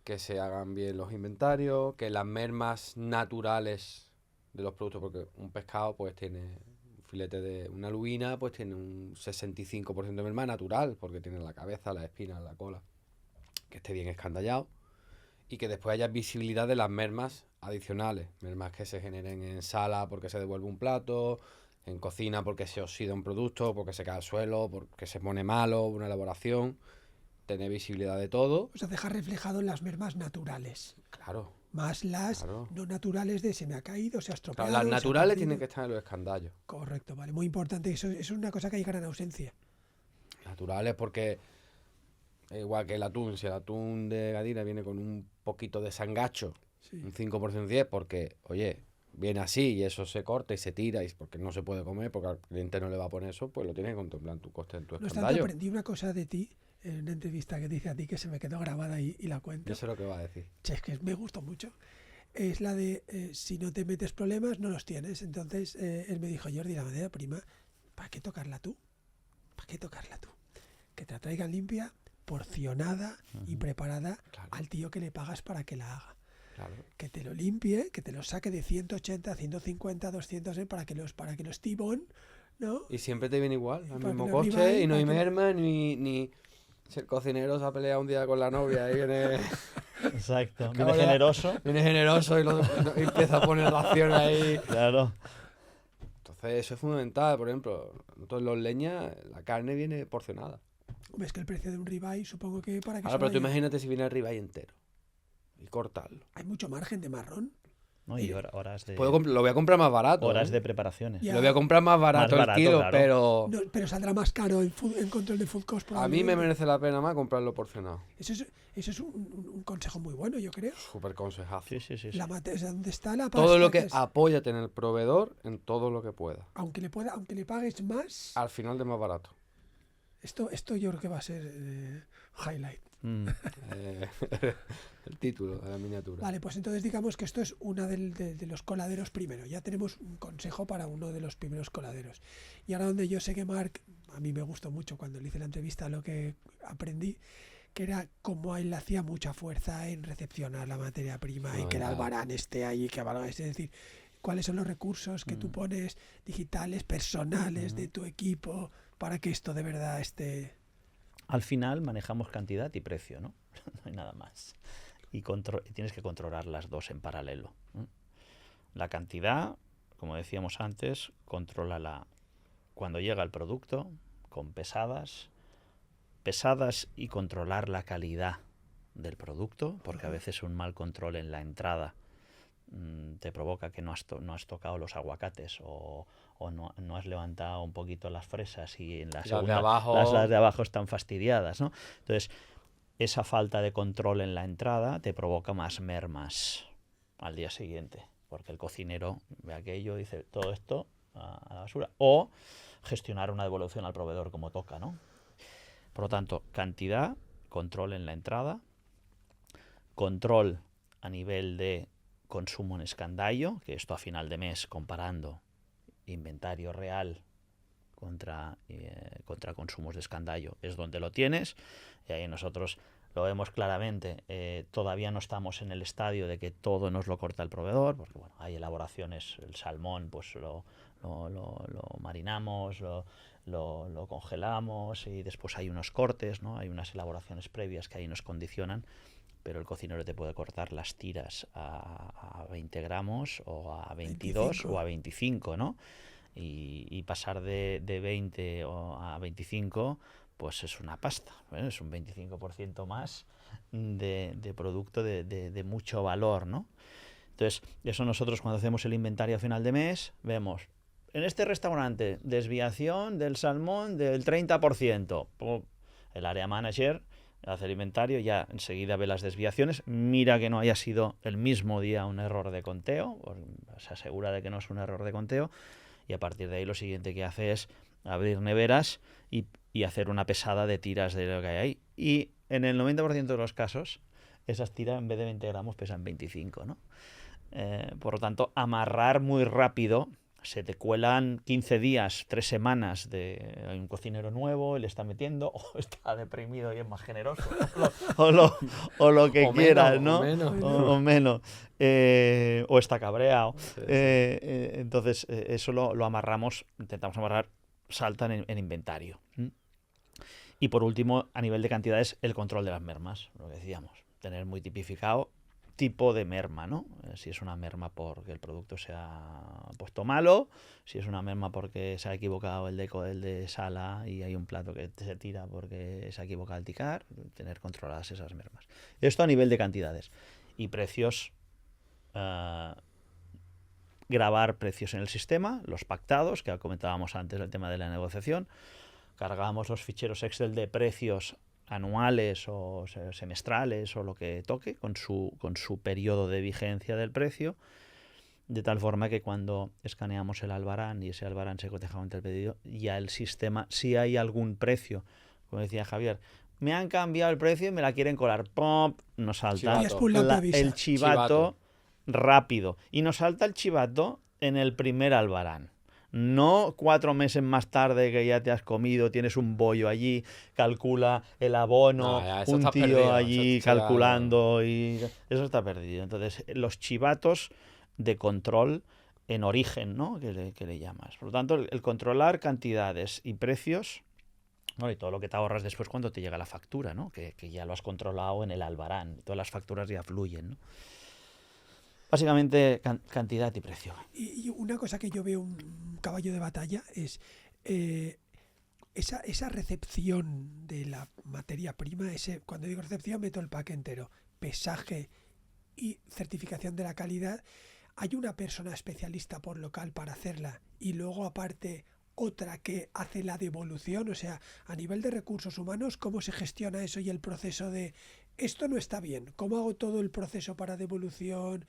que se hagan bien los inventarios, que las mermas naturales de los productos, porque un pescado pues tiene un filete de una lubina, pues tiene un 65% de merma natural, porque tiene la cabeza, las espinas, la cola, que esté bien escandallado y que después haya visibilidad de las mermas adicionales, mermas que se generen en sala porque se devuelve un plato, en cocina porque se oxida un producto, porque se cae al suelo, porque se pone malo una elaboración. tener visibilidad de todo. O sea, dejar reflejado las mermas naturales. Claro. Más las no naturales de se me ha caído, se ha estropeado. Claro, las naturales tienen que estar en los escandallos. Correcto, vale. Muy importante. Eso es una cosa que hay gran ausencia. Naturales porque, igual que el atún, si el atún de Gadira viene con un poquito de sangacho, Sí. un 5% 10, porque, oye, viene así y eso se corta y se tira, y porque no se puede comer, porque al cliente no le va a poner eso, pues lo tienes que contemplar en tu coste, en tu No obstante, escandallo. aprendí una cosa de ti en una entrevista que te hice a ti que se me quedó grabada y la cuento. Yo sé lo que va a decir. Che, es que me gustó mucho. Es la de si no te metes problemas, no los tienes. Entonces él me dijo, Jordi, la materia prima, ¿para qué tocarla tú? ¿Para qué tocarla tú? Que te la traigan limpia, porcionada y preparada al tío que le pagas para que la haga. Claro. Que te lo limpie, que te lo saque de 180, 150, 200 para que los tibón, ¿no? Y siempre te viene igual, al Para mismo que los coste, ribeye, y no hay para que- merma, ni si el cocinero se ha peleado un día con la novia y viene, Exacto. Viene Cabrea. generoso. viene generoso y empieza a poner ración ahí. Claro. Entonces eso es fundamental. Por ejemplo, nosotros los leñas, la carne viene porcionada. Hombre, es que el precio de un ribeye, supongo que para que Ahora, se pero tú vaya- imagínate si viene el ribeye entero y cortarlo. hay mucho margen de marrón. ¿No? Y horas de, Lo voy a comprar más barato. horas ¿eh? de preparaciones. Ya. Lo voy a comprar más barato, Más barato, el kilo, claro. pero No, pero saldrá más caro en control de food cost. a mí me probablemente. merece la pena más comprarlo porcionado. Eso es un consejo muy bueno, yo creo. Súper consejazo. Sí, sí, sí. sí. La o sea, donde está la pasta, Todo lo que es- apóyate en el proveedor en todo lo que pueda. aunque le pagues más, Al final de más barato. esto yo creo que va a ser highlight. Mm. Eh, el título de la miniatura. Vale, pues entonces digamos que esto es una de los coladeros primero. Ya tenemos un consejo para uno de los primeros coladeros. Y ahora donde yo sé que Marc, a mí me gustó mucho cuando le hice la entrevista lo que aprendí, que era cómo él hacía mucha fuerza en recepcionar la materia prima y que el albarán esté ahí, que es decir, cuáles son los recursos que tú pones digitales, personales de tu equipo para que esto de verdad esté... Al final manejamos cantidad y precio, ¿no? No hay nada más. Y tienes que controlar las dos en paralelo. La cantidad, como decíamos antes, contrólala cuando llega el producto, con pesadas y controlar la calidad del producto, porque a veces un mal control en la entrada te provoca que no has tocado los aguacates o no has levantado un poquito las fresas y en la segunda las de abajo están fastidiadas, ¿no? Entonces, esa falta de control en la entrada te provoca más mermas al día siguiente, porque el cocinero ve aquello y dice todo esto a la basura. O gestionar una devolución al proveedor como toca, ¿no? Por lo tanto, cantidad, control en la entrada, control a nivel de consumo en escandallo, que esto a final de mes comparando inventario real contra consumos de escandallo es donde lo tienes, y ahí nosotros lo vemos claramente. Todavía no estamos en el estadio de que todo nos lo corta el proveedor, porque bueno, hay elaboraciones, el salmón pues lo marinamos, lo congelamos y después hay unos cortes, ¿no? Hay unas elaboraciones previas que ahí nos condicionan, pero el cocinero te puede cortar las tiras a 20 gramos o a 22 25. o a 25, ¿no? Y pasar de 20 a 25 pues es una pasta, ¿eh? Es un 25% más de producto de mucho valor, ¿no? Entonces, eso nosotros cuando hacemos el inventario a final de mes, vemos, en este restaurante, desviación del salmón del 30%. El área manager hace el inventario, ya enseguida ve las desviaciones, mira que no haya sido el mismo día un error de conteo, se asegura de que no es un error de conteo, y a partir de ahí lo siguiente que hace es abrir neveras y hacer una pesada de tiras de lo que hay ahí. Y en el 90% de los casos, esas tiras en vez de 20 gramos pesan 25, ¿no? Por lo tanto, amarrar muy rápido, se te cuelan 15 días, 3 semanas de hay un cocinero nuevo, él está metiendo, o está deprimido y es más generoso, o lo que O quieras, menos, ¿no? o menos. O está cabreado. Sí, sí. Entonces, eso lo amarramos, intentamos amarrar, saltan en inventario. Y por último, a nivel de cantidades, el control de las mermas, lo que decíamos, tener muy tipificado tipo de merma, ¿no? Si es una merma porque el producto se ha puesto malo, si es una merma porque se ha equivocado el de sala y hay un plato que se tira porque se ha equivocado el ticar, tener controladas esas mermas. Esto a nivel de cantidades. Y precios, grabar precios en el sistema, los pactados, que comentábamos antes el tema de la negociación. Cargamos los ficheros Excel de precios anuales o semestrales o lo que toque con su periodo de vigencia del precio, de tal forma que cuando escaneamos el albarán y ese albarán se coteja ante el pedido, ya el sistema, si hay algún precio, como decía Javier, me han cambiado el precio y me la quieren colar, ¡pum!, nos salta el chivato rápido y nos salta el chivato en el primer albarán. No 4 meses más tarde que ya te has comido, tienes un bollo allí, calcula el abono, un tío perdido, allí calculando y eso está perdido. Entonces, los chivatos de control en origen, ¿no? que le llamas. Por lo tanto, el controlar cantidades y precios, bueno, y todo lo que te ahorras después cuando te llega la factura, ¿no? Que ya lo has controlado en el albarán, todas las facturas ya fluyen, ¿no? Básicamente cantidad y precio. Y una cosa que yo veo un caballo de batalla es esa recepción de la materia prima. Cuando digo recepción meto el pack entero, pesaje y certificación de la calidad. Hay una persona especialista por local para hacerla y luego aparte otra que hace la devolución. O sea, a nivel de recursos humanos, ¿cómo se gestiona eso y el proceso de esto no está bien? ¿Cómo hago todo el proceso para devolución?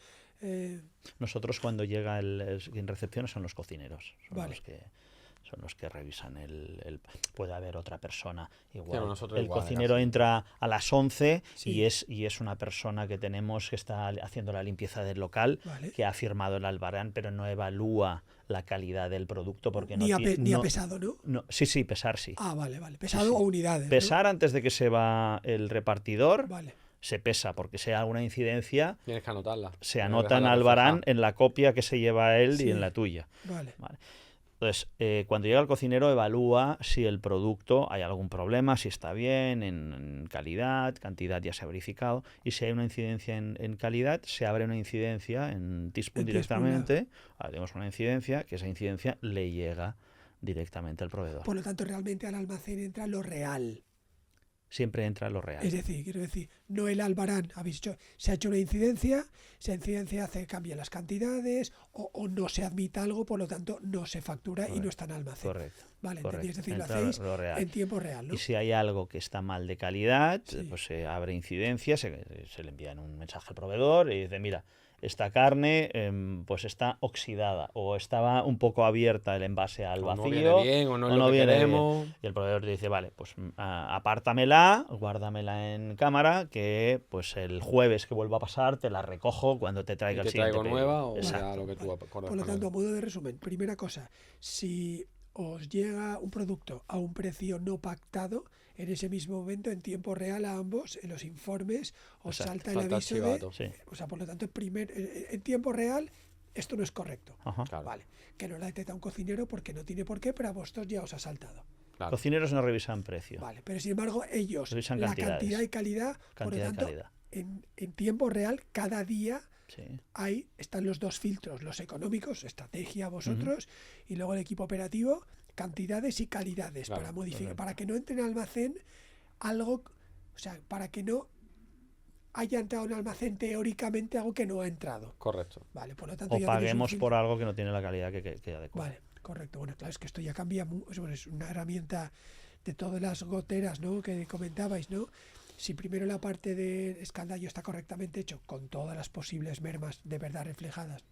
Nosotros cuando llega en recepción son los cocineros, vale. son los que revisan puede haber otra persona igual. Sí, el cocinero entra a las 11 sí. y es una persona que tenemos que está haciendo la limpieza del local, vale. que ha firmado el albarán, pero no evalúa la calidad del producto porque ni ha pesado, ¿no? Sí, pesar sí. Ah, vale. Pesado sí. o unidades. Pesar, ¿no? Antes de que se va el repartidor. Vale. Se pesa, porque si hay alguna incidencia, tienes que anotarla. Se anota en albarán en la copia que se lleva él y en la tuya. Vale. Entonces, cuando llega el cocinero, evalúa si el producto hay algún problema, si está bien, en calidad, cantidad ya se ha verificado, y si hay una incidencia en calidad, se abre una incidencia en Teaspoon directamente, haremos una incidencia, que esa incidencia le llega directamente al proveedor. Por lo tanto, realmente al almacén entra lo real. Siempre entra lo real. Es decir, quiero decir, no el albarán, se ha hecho una incidencia, esa incidencia cambia las cantidades o no se admite algo, por lo tanto no se factura. Correcto. Y no está en almacén. Correcto. Vale, correcto. Es decir, entra lo hacéis en tiempo real, ¿no? Y si hay algo que está mal de calidad, pues se abre incidencia, se le envía un mensaje al proveedor y dice, mira, esta carne pues está oxidada o estaba un poco abierta el envase al vacío. No viene bien o no es lo que queremos. Y el proveedor te dice, vale, pues apártamela, guárdamela en cámara, que pues el jueves que vuelva a pasar te la recojo cuando te traiga el siguiente pedido. Nueva o ya lo que tú acordas. Por lo tanto, a modo de resumen, primera cosa, si os llega un producto a un precio no pactado, en ese mismo momento, en tiempo real a ambos, en los informes, os salta el aviso o sea, por lo tanto, en tiempo real, esto no es correcto. Claro. Vale, que no la detecta un cocinero porque no tiene por qué, pero a vosotros ya os ha saltado. Claro. Cocineros no revisan precio. Vale, pero sin embargo, ellos, revisan la cantidad y calidad, por lo tanto, en tiempo real, cada día están los dos filtros, los económicos, estrategia vosotros, y luego el equipo operativo, cantidades y calidades, para modificar, para que no entre en almacén algo, o sea, para que no haya entrado en almacén teóricamente algo que no ha entrado. Correcto. Vale, por lo tanto, o paguemos por algo que no tiene la calidad que adecuada. Vale, correcto. Bueno, claro, es que esto ya cambia, es una herramienta de todas las goteras, ¿no?, que comentabais, ¿no? Si primero la parte de escandallo está correctamente hecho, con todas las posibles mermas de verdad reflejadas,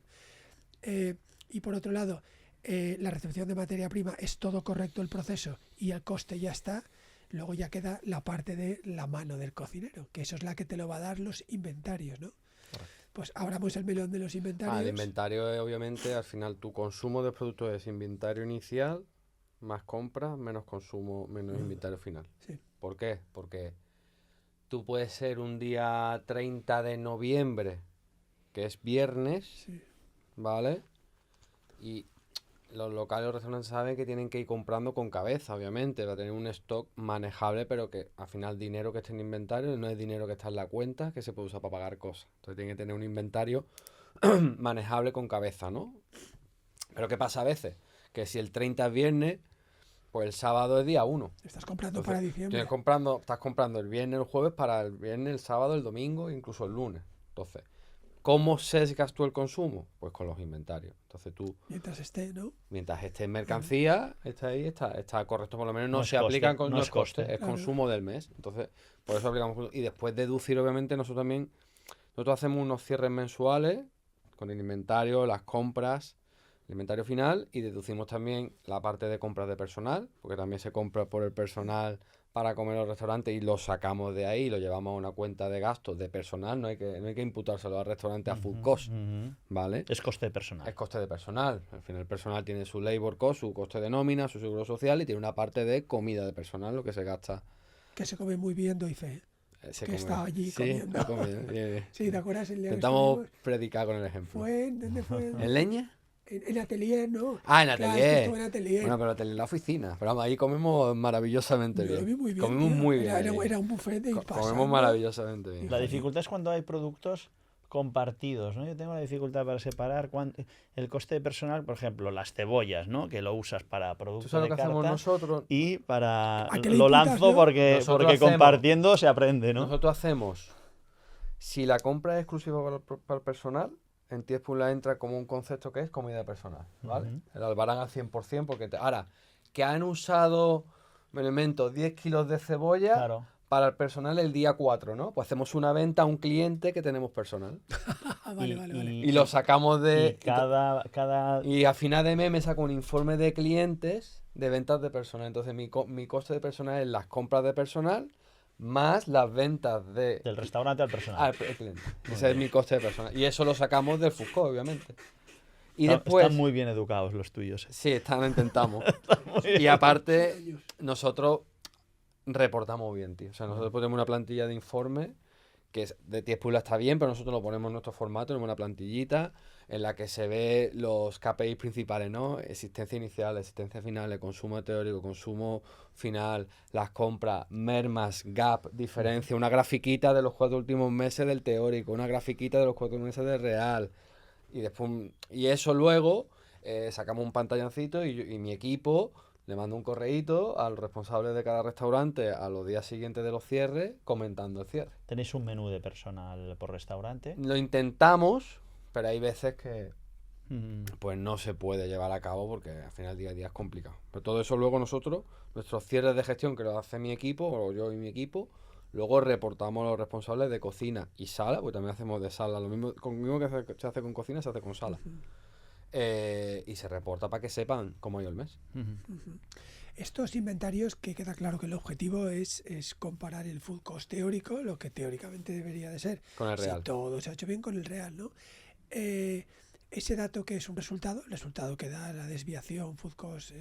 y por otro lado, la recepción de materia prima es todo correcto el proceso y el coste ya está, luego ya queda la parte de la mano del cocinero, que eso es la que te lo va a dar los inventarios, ¿no? Correcto. Pues abramos el melón de los inventarios. El inventario es obviamente al final tu consumo de productos es inventario inicial, más compra, menos consumo, menos inventario final. Sí. ¿Por qué? Porque tú puedes ser un día 30 de noviembre, que es viernes, ¿vale? Y los locales, los restaurantes saben que tienen que ir comprando con cabeza, obviamente, va a tener un stock manejable, pero que al final dinero que esté en inventario no es dinero que está en la cuenta, que se puede usar para pagar cosas. Entonces tienen que tener un inventario manejable con cabeza, ¿no? Pero ¿qué pasa a veces? Que si el 30 es viernes, pues el sábado es día 1. Estás comprando Entonces, para diciembre. estás comprando el viernes, el jueves para el viernes, el sábado, el domingo, incluso el lunes. Entonces, ¿cómo sesgas tú el consumo? Pues con los inventarios. Entonces tú, Mientras esté, ¿no? mientras esté en mercancía, está ahí, está correcto, por lo menos no es se coste, aplican con no es coste. es Claro. consumo del mes. Entonces, por eso aplicamos. Y después deducir, obviamente, nosotros hacemos unos cierres mensuales con el inventario, las compras, el inventario final, y deducimos también la parte de compras de personal, porque también se compra por el personal para comer en los restaurantes y lo sacamos de ahí y lo llevamos a una cuenta de gastos de personal, no hay que imputárselo al restaurante a full cost, ¿vale? Es coste personal. Es coste de personal. Al final el personal tiene su labor cost, su coste de nómina, su seguro social y tiene una parte de comida de personal, lo que se gasta. Que se come muy bien, doy fe. Se Que estaba allí sí, comiendo. he comido, bien. Sí, ¿te acuerdas el día que Intentamos estuvimos? predicar con el ejemplo. ¿Dónde fue? ¿En leña? En Atelier, ¿no? Ah, en Claro, es que Atelier. estuve en Atelier. Bueno, pero en la oficina. Pero vamos, ahí comemos maravillosamente Yo lo bien. vi muy bien. Comemos tío. muy bien. Era, ahí. era un buffet de ir Comemos pasando. maravillosamente bien. La dificultad es cuando hay productos compartidos, ¿no? Yo tengo la dificultad para separar el coste de personal, por ejemplo, las cebollas, ¿no? Que lo usas para ¿Tú productos sabes de lo que hacemos carta nosotros? y para ¿A qué le lo imputas, lanzo no? porque Nosotros hacemos- compartiendo se aprende, ¿no? Nosotros hacemos, si la compra es exclusiva para el personal, en Tiespula entra como un concepto que es comida personal, ¿vale? Ujú. El albarán al 100% porque... ahora, que han usado, me lo invento, 10 kilos de cebolla Claro. para el personal el día 4, ¿no? Pues hacemos una venta a un cliente que tenemos personal. Ah, vale, vale. Y lo sacamos de... Y cada Y a final de mes me saco un informe de clientes de ventas de personal. Entonces mi coste de personal es las compras de personal más las ventas del restaurante al personal. al cliente. Ese es mi coste de personal. Y eso lo sacamos del Fusco, obviamente. Y Están después... muy bien educados los tuyos. Sí, intentamos. Y aparte, nosotros reportamos bien, tío. O sea, nosotros ponemos una plantilla de informe que es de Tiespula está bien, pero nosotros lo ponemos en nuestro formato, tenemos una plantillita en la que se ve los KPIs principales, ¿no? Existencia inicial, existencia final, el consumo teórico, consumo final, las compras, mermas, gap, diferencia, una grafiquita de los 4 últimos meses del teórico, una grafiquita de los 4 meses del real. Y después, y eso luego sacamos un pantallancito y mi equipo le manda un correíto al responsable de cada restaurante a los días siguientes de los cierres comentando el cierre. ¿Tenéis un menú de personal por restaurante? Lo intentamos, pero hay veces que Mm. pues no se puede llevar a cabo porque al final día a día es complicado. Pero todo eso luego nosotros, nuestros cierres de gestión que lo hace mi equipo, o yo y mi equipo, luego reportamos a los responsables de cocina y sala, porque también hacemos de sala, lo mismo que se hace con cocina, se hace con sala. Y se reporta para que sepan cómo ha ido el mes. Ujú. Estos inventarios, que queda claro que el objetivo es comparar el food cost teórico, lo que teóricamente debería de ser. Con el real. Si todo se ha hecho bien con el real, ¿no? Ese dato que es un resultado, el resultado que da la desviación food cost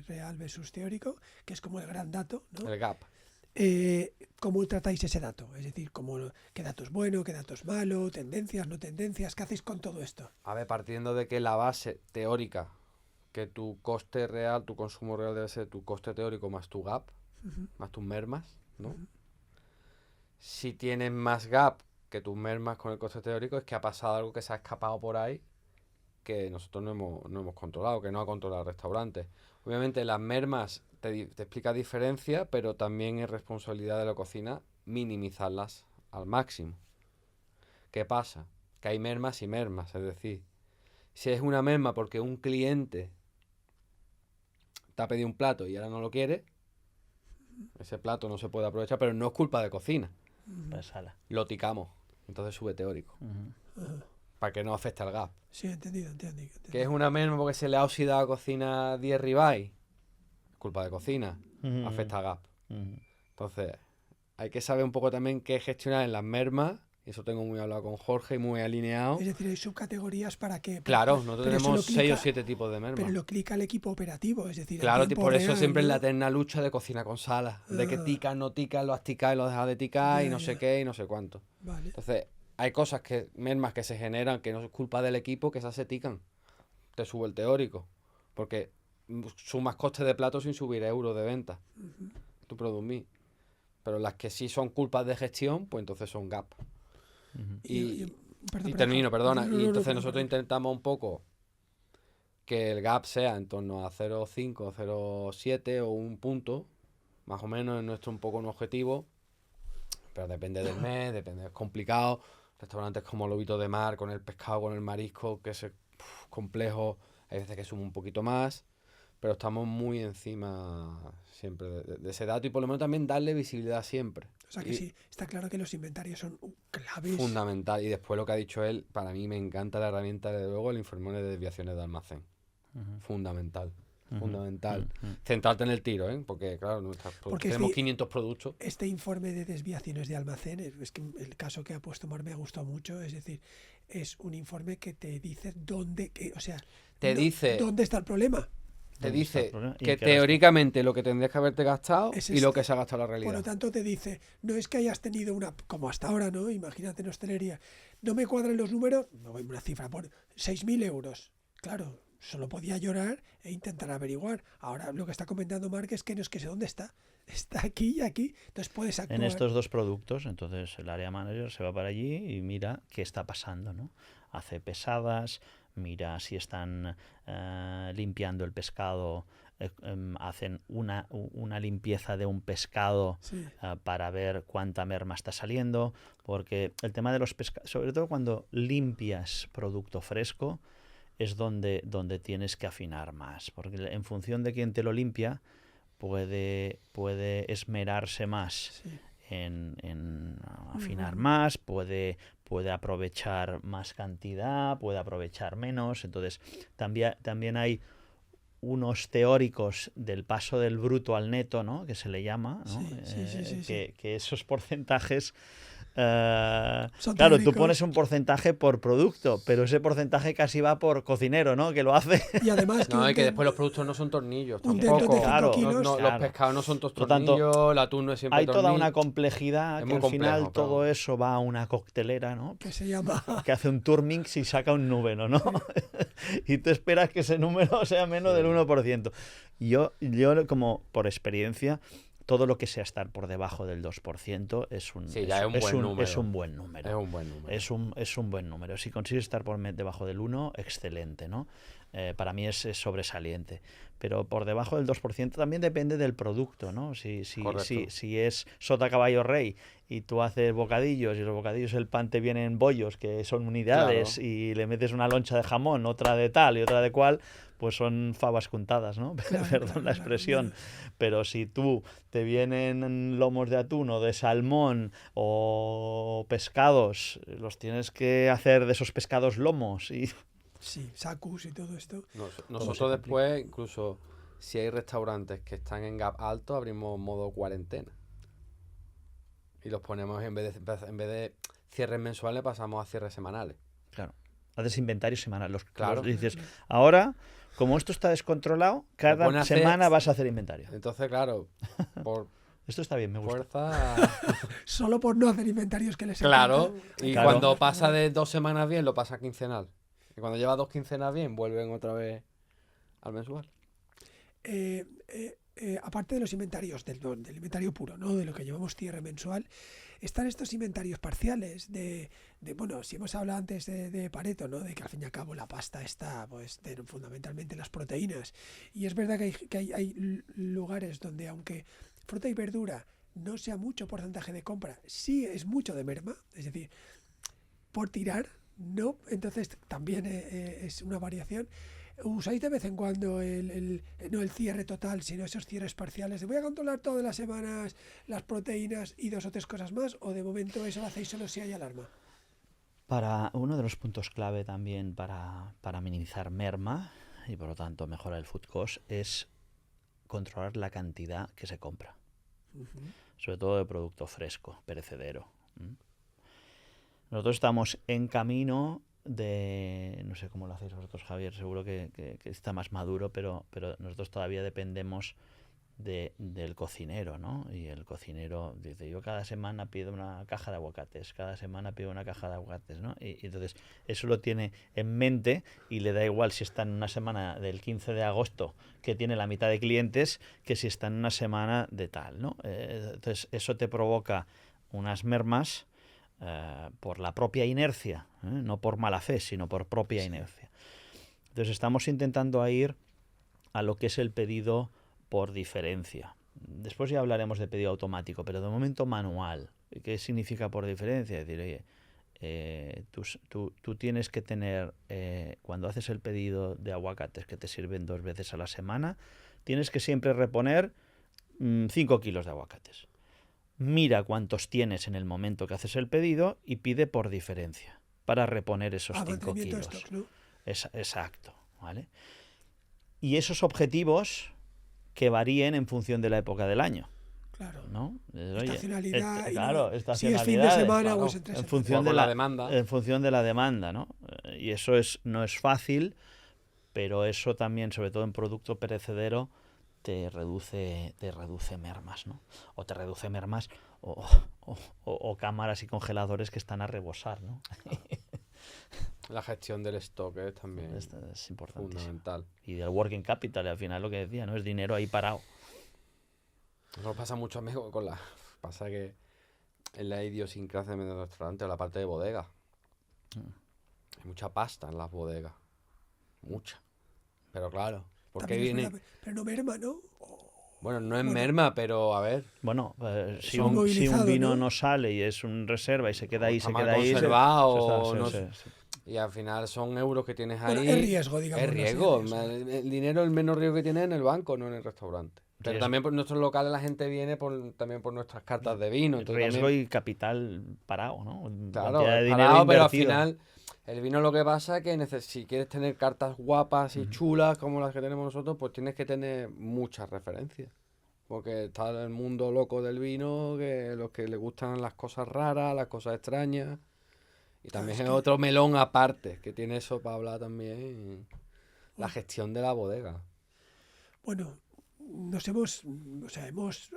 real versus teórico, que es como el gran dato, ¿no? El gap. ¿Cómo tratáis ese dato? Es decir, ¿qué dato es bueno, qué dato es malo, tendencias, no tendencias? ¿Qué hacéis con todo esto? A ver, partiendo de que la base teórica, que tu coste real, tu consumo real debe ser tu coste teórico más tu gap, más tus mermas, ¿no? Si tienes más gap que tus mermas con el coste teórico, es que ha pasado algo que se ha escapado por ahí que nosotros no hemos controlado, que no ha controlado el restaurante. Obviamente las mermas te explica diferencia, pero también es responsabilidad de la cocina minimizarlas al máximo. ¿Qué pasa? Que hay mermas y mermas, es decir, si es una merma porque un cliente te ha pedido un plato y ahora no lo quiere, ese plato no se puede aprovechar, pero no es culpa de cocina. La sala. Lo ticamos, entonces sube teórico, para que no afecte al gap. Sí, entendido. Que es una merma porque se le ha oxidado a cocina 10 ribeye, culpa de cocina, afecta al gap. Entonces, hay que saber un poco también qué gestionar en las mermas, y eso tengo muy hablado con Jorge y muy alineado. Es decir, hay subcategorías para que... Claro, nosotros pero eso tenemos lo 6 o clica- 7 tipos de mermas. Pero lo clica el equipo operativo, es decir, en Claro, tiempo por eso real, siempre es la ¿no? eterna lucha de cocina con sala. De que Ah. tica, no tica, lo has ticado y lo has dejado de ticar y Ya, no sé ya. qué y no sé cuánto. Vale. Entonces, hay cosas mermas que se generan que no es culpa del equipo, que esas se tican. Te sube el teórico. porque sumas costes de plato sin subir euros de venta. Tu Product Me. Pero las que sí son culpas de gestión, pues entonces son gap. Y termino, perdona. Y entonces nosotros intentamos un poco que el gap sea en torno a 0,5, 0,7 o un punto, más o menos es nuestro un poco un objetivo, pero depende del mes, depende, es complicado. Restaurantes como Lobito de Mar, con el pescado, con el marisco, que es complejo, hay veces que sube un poquito más, pero estamos muy encima siempre de ese dato y por lo menos también darle visibilidad siempre. O sea que sí, está claro que los inventarios son claves. Fundamental. Y después lo que ha dicho él, para mí me encanta la herramienta, desde luego, el informe de desviaciones de almacén. Fundamental. Fundamental. Centrarte en el tiro, ¿eh? Porque, claro, tenemos 500 productos. Este informe de desviaciones de almacén, es que el caso que ha puesto Mar me ha gustado mucho, es decir, es un informe que te dice dónde, dice dónde está el problema. Te dice que teóricamente lo que tendrías que haberte gastado y lo que se ha gastado en la realidad. Por lo tanto, te dice, no es que hayas tenido una, como hasta ahora, ¿no? Imagínate en hostelería, no me cuadran los números, no voy a una cifra, por 6.000 euros. Claro, solo podía llorar e intentar averiguar. Ahora lo que está comentando Marc es que no es que sé dónde está. Está aquí y aquí. Entonces puedes actuar. En estos dos productos, entonces el área manager se va para allí y mira qué está pasando, ¿no? Hace pesadas, mira si están limpiando el pescado, hacen una limpieza de un pescado para ver cuánta merma está saliendo, porque el tema de los pescados, sobre todo cuando limpias producto fresco, es donde tienes que afinar más, porque en función de quién te lo limpia, puede esmerarse más en afinar más, puede aprovechar más cantidad, puede aprovechar menos. Entonces también hay unos teóricos del paso del bruto al neto, ¿no? Que se le llama, ¿no? Que esos porcentajes claro, tú pones un porcentaje por producto, pero ese porcentaje casi va por cocinero, ¿no? Que lo hace. Y además que después los productos no son tornillos tampoco. Claro, los pescados no son todos tornillos, el atún no es siempre tornillo. Hay toda una complejidad que al final complejo, todo eso va a una coctelera, ¿no? Que se llama. Que hace un turmix y saca un número, ¿no? Y tú esperas que ese número sea menos del 1%. Yo como por experiencia, todo lo que sea estar por debajo del 2% es un buen número. Es un buen número. Si consigues estar debajo del 1%, excelente, ¿no? Para mí es sobresaliente. Pero por debajo del 2% también depende del producto, ¿no? Si es sota caballo rey y tú haces bocadillos y los bocadillos el pan te viene en bollos, que son unidades, y le metes una loncha de jamón, otra de tal y otra de cual, pues son fabas juntadas, ¿no? Perdón la expresión. Pero si tú te vienen lomos de atún o de salmón o pescados, los tienes que hacer de esos pescados lomos y... Sí, sacus y todo esto. Nosotros después, incluso si hay restaurantes que están en gap alto, abrimos modo cuarentena. Y los ponemos, en vez de cierres mensuales, pasamos a cierres semanales. Claro. Haces inventarios semanales. Claro. Dices, ahora, como esto está descontrolado, cada semana vas a hacer inventario. Entonces, claro, por... Esto está bien, me gusta. Fuerza... Solo por no hacer inventarios que les Claro, y cuando pasa de 2 semanas bien, lo pasa quincenal. Y cuando lleva 2 quincenas bien, vuelven otra vez al mensual. Aparte de los inventarios, del inventario puro, ¿no? De lo que llevamos cierre mensual, están estos inventarios parciales bueno, si hemos hablado antes de Pareto, ¿no? De que al fin y al cabo la pasta está, pues, fundamentalmente las proteínas. Y es verdad que hay lugares donde, aunque fruta y verdura no sea mucho porcentaje de compra, sí es mucho de merma, es decir, por tirar, ¿no? Entonces también es una variación. ¿Usáis de vez en cuando no el cierre total, sino esos cierres parciales? ¿Voy a controlar todas las semanas las proteínas y 2 o 3 cosas más? ¿O de momento eso lo hacéis solo si hay alarma? Para uno de los puntos clave también para minimizar merma y por lo tanto mejorar el food cost es controlar la cantidad que se compra. Sobre todo de producto fresco, perecedero. Nosotros estamos en camino de, no sé cómo lo hacéis vosotros, Javier, seguro que está más maduro, pero nosotros todavía dependemos del cocinero, ¿no? Y el cocinero dice, yo cada semana pido una caja de aguacates, cada semana pido una caja de aguacates, ¿no? Y entonces eso lo tiene en mente y le da igual si está en una semana del 15 de agosto que tiene la mitad de clientes que si está en una semana de tal, ¿no? Entonces eso te provoca unas mermas por la propia inercia, no por mala fe, sino por propia inercia. Entonces estamos intentando ir a lo que es el pedido por diferencia. Después ya hablaremos de pedido automático, pero de momento manual. ¿Qué significa por diferencia? Es decir, oye, tú tienes que tener, cuando haces el pedido de aguacates que te sirven 2 veces a la semana, tienes que siempre reponer 5 kilos de aguacates. Mira cuántos tienes en el momento que haces el pedido y pide por diferencia para reponer esos 5 kilos. Stock, ¿no? Exacto, ¿vale? Y esos objetivos que varíen en función de la época del año. Claro. ¿No? Estacionalidad. Claro, estacionalidad. Si es fin de semana claro, o es entre en función de la demanda. En función de la demanda, ¿no? Y eso no es fácil, pero eso también, sobre todo en producto perecedero, te reduce mermas, ¿no? O te reduce mermas o cámaras y congeladores que están a rebosar, ¿no? La gestión del stock es también es importante. Fundamental. Y del working capital, al final lo que decía, ¿no? Es dinero ahí parado. Eso pasa mucho, amigo, pasa que en la idiosincrasia del restaurante o la parte de bodega. Hay mucha pasta en las bodegas. Mucha. Pero claro, porque viene... Pero no merma, ¿no? Bueno, no es merma, pero a ver. Bueno, si un vino no sale y es un reserva y se queda ahí, se queda ahí. Conservado, y al final son euros que tienes ahí. Bueno, es riesgo, digamos. Es riesgo. El dinero, el menos riesgo que tienes en el banco, no en el restaurante. Pero también por nuestros locales la gente viene también por nuestras cartas de vino. Riesgo también... y capital parado, ¿no? Claro, parado, pero al final el vino lo que pasa es que si quieres tener cartas guapas y chulas como las que tenemos nosotros, pues tienes que tener muchas referencias. Porque está el mundo loco del vino, que los que le gustan las cosas raras, las cosas extrañas. Y también es otro melón aparte, que tiene eso para hablar también. La gestión de la bodega. Bueno, hemos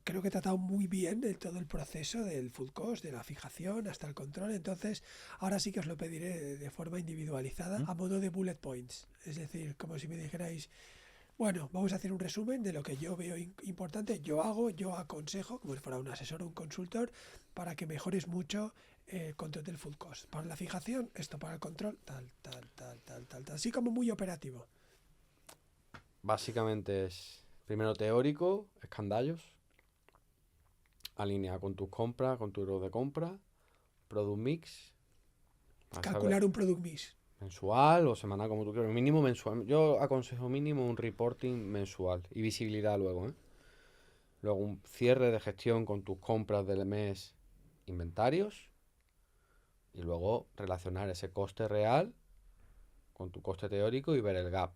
creo que tratado muy bien de todo el proceso del food cost, de la fijación hasta el control. Entonces, ahora sí que os lo pediré de forma individualizada, a modo de bullet points. Es decir, como si me dijerais, bueno, vamos a hacer un resumen de lo que yo veo importante, yo aconsejo, como si fuera un asesor o un consultor, para que mejores mucho el control del food cost. Para la fijación, esto, para el control, tal. Así como muy operativo. Básicamente es, primero teórico, escandallos, alinea con tus compras, con tu euro de compra, product mix. Calcular un product mix. Mensual o semanal, como tú quieras, mínimo mensual. Yo aconsejo mínimo un reporting mensual y visibilidad luego, ¿eh? Luego un cierre de gestión con tus compras del mes, inventarios, y luego relacionar ese coste real con tu coste teórico y ver el gap.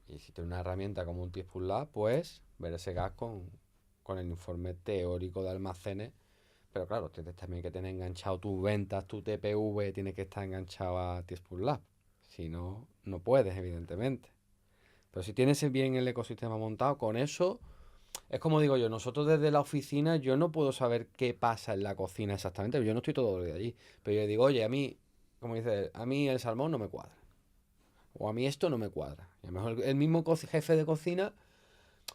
Y si tienes una herramienta como un Tispul Lab, pues ver ese gap con el informe teórico de almacenes. Pero claro, tienes también que tener enganchado tus ventas, tu TPV, tiene que estar enganchado a Tispul Lab. Si no, no puedes, evidentemente. Pero si tienes bien el ecosistema montado, con eso, es como digo yo, nosotros desde la oficina, yo no puedo saber qué pasa en la cocina exactamente, yo no estoy todo el día allí. Pero yo digo, oye, a mí, como dice, a mí el salmón no me cuadra. O a mí esto no me cuadra. Y a lo mejor el mismo jefe de cocina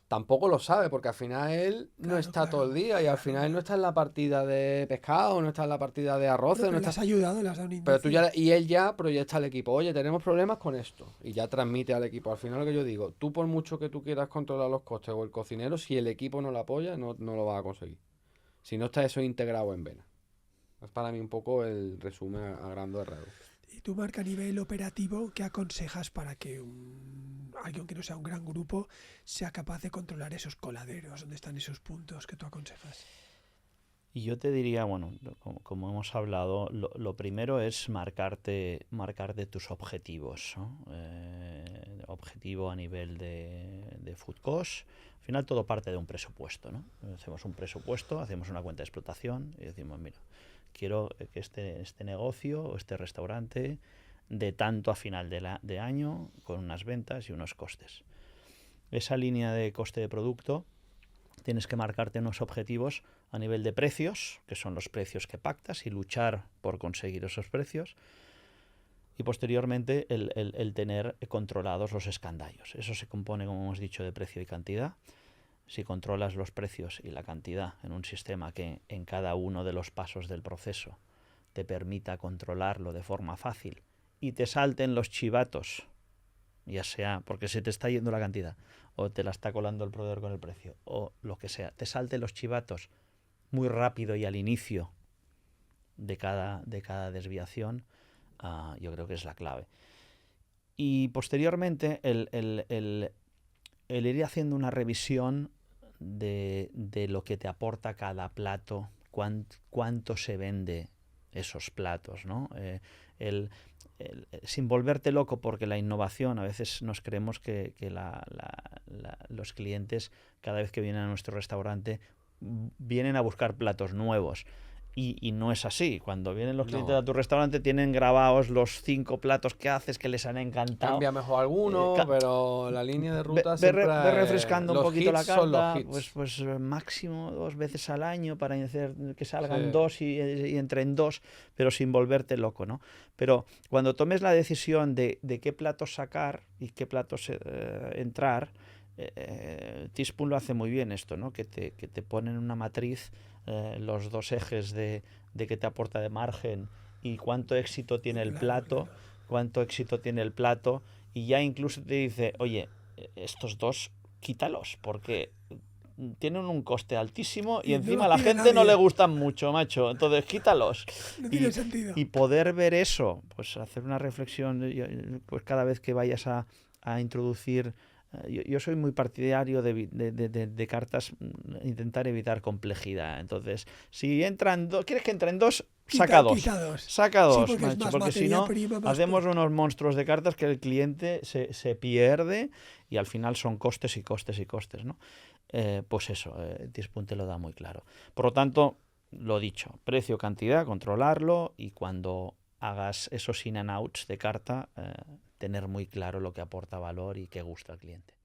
tampoco lo sabe, porque al final él no está todo el día y al final él no está en la partida de pescado, no está en la partida de arroz. Pero no le has ayudado, le has dado un pero tú y él ya proyecta al equipo, oye, tenemos problemas con esto, y ya transmite al equipo. Al final lo que yo digo, tú por mucho que tú quieras controlar los costes o el cocinero, si el equipo no lo apoya, no lo vas a conseguir. Si no está eso integrado en vena. Es para mí un poco el resumen a grandes rasgos. Y tú, Marc, a nivel operativo, ¿qué aconsejas para que alguien que no sea un gran grupo sea capaz de controlar esos coladeros? ¿Dónde están esos puntos que tú aconsejas? Y yo te diría, bueno, como hemos hablado, lo primero es marcarte tus objetivos, ¿no? Objetivo a nivel de food cost. Al final todo parte de un presupuesto, ¿no? Hacemos un presupuesto, hacemos una cuenta de explotación y decimos, mira, quiero que este negocio o este restaurante de tanto a final de año con unas ventas y unos costes. esa línea de coste de producto tienes que marcarte unos objetivos a nivel de precios, que son los precios que pactas, y luchar por conseguir esos precios. Y posteriormente el tener controlados los escandallos. Eso se compone, como hemos dicho, de precio y cantidad. Si controlas los precios y la cantidad en un sistema que en cada uno de los pasos del proceso te permita controlarlo de forma fácil y te salten los chivatos, ya sea porque se te está yendo la cantidad o te la está colando el proveedor con el precio o lo que sea, te salten los chivatos muy rápido y al inicio de cada desviación, yo creo que es la clave. Y posteriormente el ir haciendo una revisión de lo que te aporta cada plato, cuánto se vende esos platos, ¿no? Sin volverte loco, porque la innovación, a veces nos creemos que los clientes, cada vez que vienen a nuestro restaurante, vienen a buscar platos nuevos. Y no es así. Cuando vienen los clientes a tu restaurante tienen grabados los 5 platos que haces que les han encantado. Cambia mejor alguno, pero la línea de ruta ve refrescando un poquito la carta, pues máximo 2 veces al año para hacer que salgan 2 y entren 2, pero sin volverte loco, ¿no? Pero cuando tomes la decisión de qué platos sacar y qué platos entrar, Teaspoon lo hace muy bien esto, ¿no? Que te ponen una matriz, los 2 ejes de qué te aporta de margen y cuánto éxito tiene el plato, y ya incluso te dice, oye, estos 2 quítalos porque tienen un coste altísimo y encima a la gente no le gustan mucho, macho, entonces quítalos. No tiene sentido. Y poder ver eso, pues hacer una reflexión, pues cada vez que vayas a introducir. Yo soy muy partidario de cartas, intentar evitar complejidad. Entonces, si entran ¿quieres que entren 2? Saca 2. Saca 2, sí, porque si no, hacemos unos monstruos de cartas que el cliente se pierde y al final son costes y costes y costes, ¿no? Pues eso, Teaspoon te lo da muy claro. Por lo tanto, lo dicho, precio, cantidad, controlarlo, y cuando hagas esos in and outs de carta, tener muy claro lo que aporta valor y qué gusta al cliente.